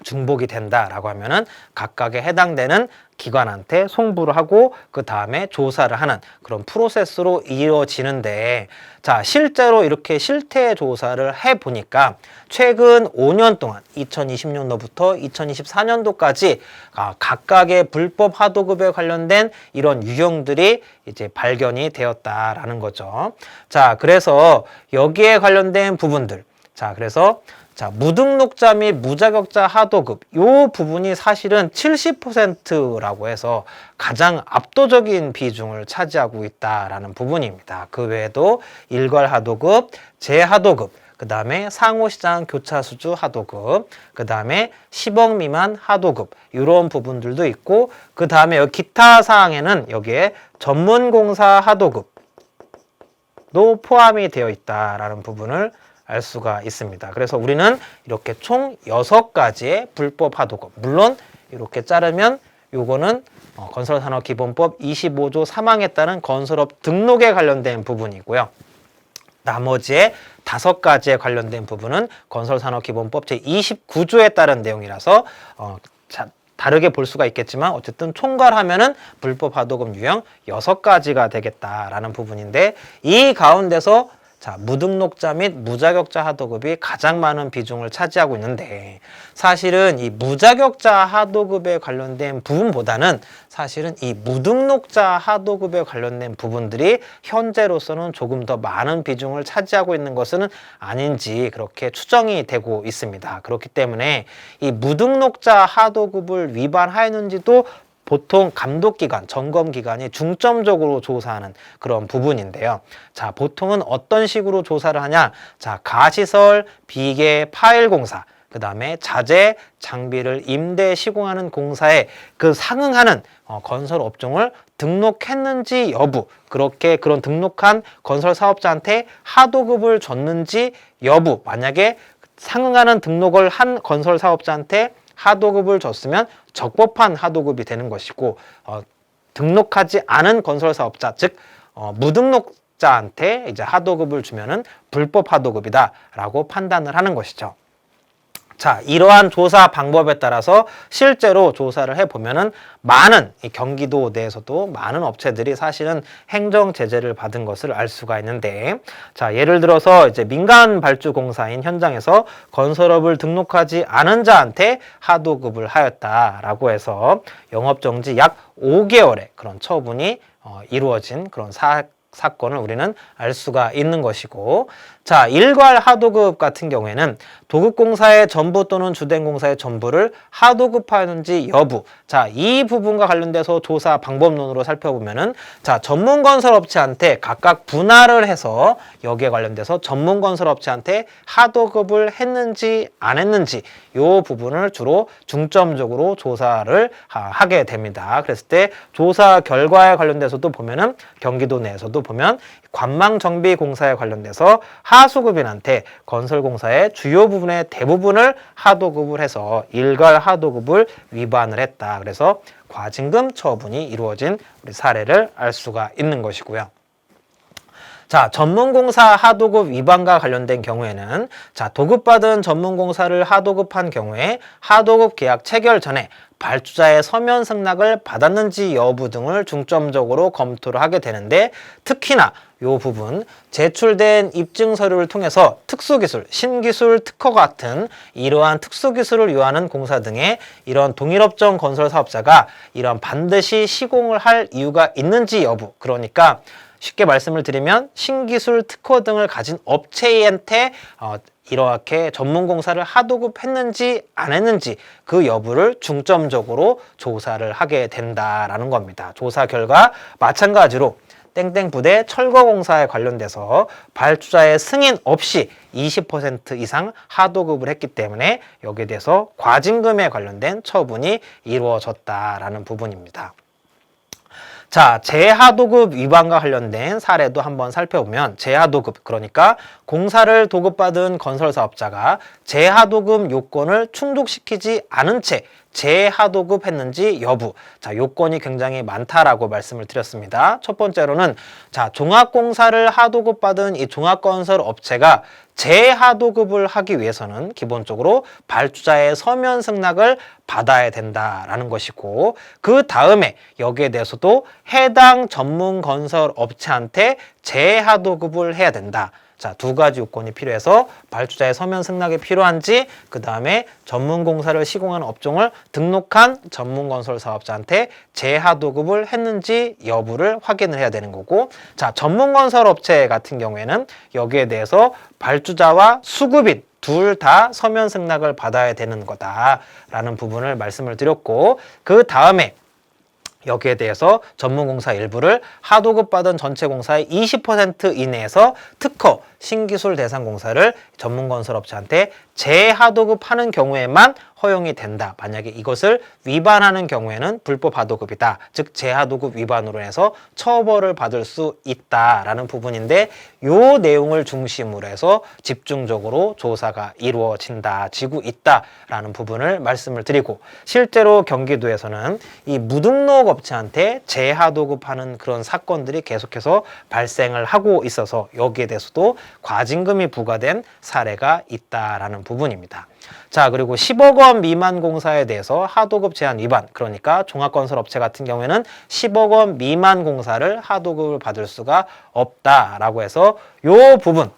중복이 된다라고 하면은 각각에 해당되는 기관한테 송부를 하고 그 다음에 조사를 하는 그런 프로세스로 이루어지는데, 자, 실제로 이렇게 실태 조사를 해 보니까 최근 5년 동안 2020년도부터 2024년도까지 각각의 불법 하도급에 관련된 이런 유형들이 이제 발견이 되었다라는 거죠. 자, 그래서 여기에 관련된 부분들, 자, 그래서 무등록자 및 무자격자 하도급 요 부분이 사실은 70%라고 해서 가장 압도적인 비중을 차지하고 있다라는 부분입니다. 그 외에도 일괄 하도급, 재하도급, 그 다음에 상호시장 교차수주 하도급, 그 다음에 10억 미만 하도급 이런 부분들도 있고, 그 다음에 여기 기타 사항에는 여기에 전문공사 하도급도 포함이 되어 있다라는 부분을 알 수가 있습니다. 그래서 우리는 이렇게 총 6가지의 불법 하도급, 물론 이렇게 자르면 요거는 건설산업기본법 25조 3항에 따른 건설업 등록에 관련된 부분이고요. 나머지의 5가지에 관련된 부분은 건설산업기본법 제29조에 따른 내용이라서 다르게 볼 수가 있겠지만 어쨌든 총괄하면은 불법 하도급 유형 6가지가 되겠다라는 부분인데, 이 가운데서 무등록자 및 무자격자 하도급이 가장 많은 비중을 차지하고 있는데, 사실은 이 무자격자 하도급에 관련된 부분보다는 사실은 이 무등록자 하도급에 관련된 부분들이 현재로서는 조금 더 많은 비중을 차지하고 있는 것은 아닌지 그렇게 추정이 되고 있습니다. 그렇기 때문에 이 무등록자 하도급을 위반하였는지도 보통 감독기관, 점검기관이 중점적으로 조사하는 그런 부분인데요. 자, 보통은 어떤 식으로 조사를 하냐? 자, 가시설, 비계, 파일 공사, 그 다음에 자재, 장비를 임대 시공하는 공사에 그 상응하는 건설 업종을 등록했는지 여부, 그런 등록한 건설 사업자한테 하도급을 줬는지 여부, 만약에 상응하는 등록을 한 건설 사업자한테 하도급을 줬으면 적법한 하도급이 되는 것이고, 등록하지 않은 건설 사업자, 즉 무등록자한테 이제 하도급을 주면은 불법 하도급이다라고 판단을 하는 것이죠. 자, 이러한 조사 방법에 따라서 실제로 조사를 해보면은 많은 이 경기도 내에서도 많은 업체들이 사실은 행정 제재를 받은 것을 알 수가 있는데, 자, 예를 들어서 이제 민간 발주 공사인 현장에서 건설업을 등록하지 않은 자한테 하도급을 하였다라고 해서 영업정지 약 5개월의 그런 처분이 이루어진 그런 사건을 우리는 알 수가 있는 것이고, 자, 일괄 하도급 같은 경우에는 도급공사의 전부 또는 주된 공사의 전부를 하도급하는지 여부, 자, 이 부분과 관련돼서 조사 방법론으로 살펴보면은, 자, 전문건설업체한테 각각 분할을 해서 여기에 관련돼서 전문건설업체한테 하도급을 했는지 안 했는지 이 부분을 주로 중점적으로 조사를 하게 됩니다. 그랬을 때 조사 결과에 관련돼서도 보면은 경기도 내에서도 보면 관망정비공사에 관련돼서 하수급인한테 건설공사의 주요 부분의 대부분을 하도급을 해서 일괄 하도급을 위반을 했다. 그래서 과징금 처분이 이루어진 우리 사례를 알 수가 있는 것이고요. 자, 전문공사 하도급 위반과 관련된 경우에는, 자, 도급받은 전문공사를 하도급한 경우에 하도급 계약 체결 전에 발주자의 서면 승낙을 받았는지 여부 등을 중점적으로 검토를 하게 되는데, 특히나 이 부분 제출된 입증 서류를 통해서 특수기술, 신기술 특허 같은 이러한 특수기술을 요하는 공사 등의 이런 동일업종 건설 사업자가 이런 반드시 시공을 할 이유가 있는지 여부, 그러니까 쉽게 말씀을 드리면 신기술 특허 등을 가진 업체한테 이렇게 전문공사를 하도급했는지 안 했는지 그 여부를 중점적으로 조사를 하게 된다라는 겁니다. 조사 결과 마찬가지로 땡땡 부대 철거공사에 관련돼서 발주자의 승인 없이 20% 이상 하도급을 했기 때문에 여기에 대해서 과징금에 관련된 처분이 이루어졌다라는 부분입니다. 자, 재하도급 위반과 관련된 사례도 한번 살펴보면, 재하도급, 그러니까 공사를 도급받은 건설사업자가 재하도급 요건을 충족시키지 않은 채 재하도급 했는지 여부, 자, 요건이 굉장히 많다라고 말씀을 드렸습니다. 첫 번째로는, 자, 종합공사를 하도급 받은 이 종합건설 업체가 재하도급을 하기 위해서는 기본적으로 발주자의 서면 승낙을 받아야 된다라는 것이고, 그 다음에 여기에 대해서도 해당 전문 건설 업체한테 재하도급을 해야 된다. 자, 2가지 요건이 필요해서 발주자의 서면 승낙이 필요한지, 그 다음에 전문공사를 시공하는 업종을 등록한 전문건설 사업자한테 재하도급을 했는지 여부를 확인을 해야 되는 거고, 자, 전문건설 업체 같은 경우에는 여기에 대해서 발주자와 수급인 둘 다 서면 승낙을 받아야 되는 거다라는 부분을 말씀을 드렸고, 그 다음에 여기에 대해서 전문공사 일부를 하도급 받은 전체 공사의 20% 이내에서 특허 신기술 대상 공사를 전문건설업체한테 재하도급하는 경우에만 허용이 된다. 만약에 이것을 위반하는 경우에는 불법 하도급이다. 즉 재하도급 위반으로 해서 처벌을 받을 수 있다라는 부분인데 요 내용을 중심으로 해서 집중적으로 조사가 이루어지고 있다라는 부분을 말씀을 드리고, 실제로 경기도에서는 이 무등록 업체한테 재하도급하는 그런 사건들이 계속해서 발생을 하고 있어서 여기에 대해서도 과징금이 부과된 사례가 있다라는 부분입니다. 자, 그리고 10억 원 미만 공사에 대해서 하도급 제한 위반, 그러니까 종합건설업체 같은 경우에는 10억 원 미만 공사를 하도급을 받을 수가 없다라고 해서 요 부분,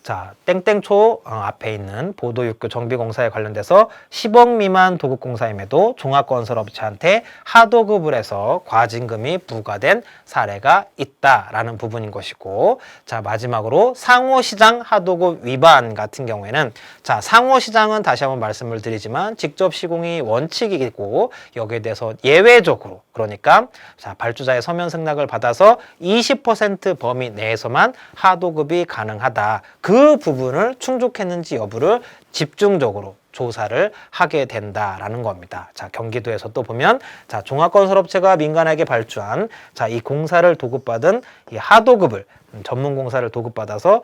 자, 땡땡초 앞에 있는 보도육교 정비공사에 관련돼서 10억 미만 도급공사임에도 종합건설업체한테 하도급을 해서 과징금이 부과된 사례가 있다라는 부분인 것이고, 자, 마지막으로 상호시장 하도급 위반 같은 경우에는, 자, 상호시장은 다시 한번 말씀을 드리지만 직접 시공이 원칙이고 여기에 대해서 예외적으로, 그러니까 자, 발주자의 서면 승낙을 받아서 20% 범위 내에서만 하도급이 가능하다. 그 부분을 충족했는지 여부를 집중적으로 조사를 하게 된다라는 겁니다. 자, 경기도에서 또 보면, 자, 종합건설업체가 민간에게 발주한, 자, 이 공사를 도급받은 이 하도급을, 전문공사를 도급받아서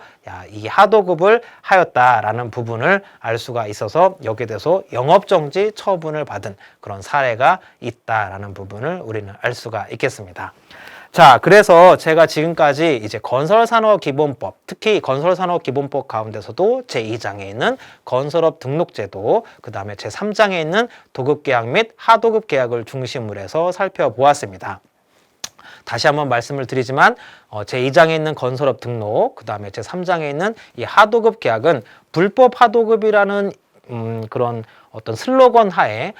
이 하도급을 하였다라는 부분을 알 수가 있어서 여기에 대해서 영업정지 처분을 받은 그런 사례가 있다라는 부분을 우리는 알 수가 있겠습니다. 자, 그래서 제가 지금까지 이제 건설산업기본법, 특히 건설산업기본법 가운데서도 제2장에 있는 건설업 등록제도, 그 다음에 제3장에 있는 도급계약 및 하도급 계약을 중심으로 해서 살펴보았습니다. 다시 한번 말씀을 드리지만 제2장에 있는 건설업 등록, 그 다음에 제3장에 있는 이 하도급 계약은 불법 하도급이라는 그런 어떤 슬로건 하에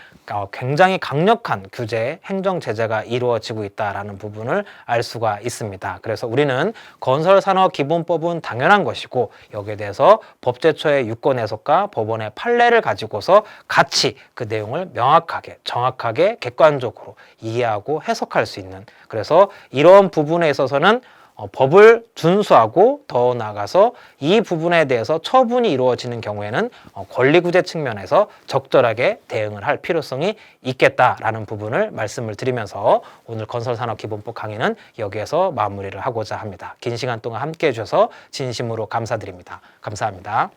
굉장히 강력한 규제, 행정 제재가 이루어지고 있다라는 부분을 알 수가 있습니다. 그래서 우리는 건설산업기본법은 당연한 것이고 여기에 대해서 법제처의 유권 해석과 법원의 판례를 가지고서 같이 그 내용을 명확하게, 정확하게, 객관적으로 이해하고 해석할 수 있는, 그래서 이런 부분에 있어서는 법을 준수하고 더 나아가서 이 부분에 대해서 처분이 이루어지는 경우에는 권리구제 측면에서 적절하게 대응을 할 필요성이 있겠다라는 부분을 말씀을 드리면서 오늘 건설산업기본법 강의는 여기에서 마무리를 하고자 합니다. 긴 시간 동안 함께해 주셔서 진심으로 감사드립니다. 감사합니다.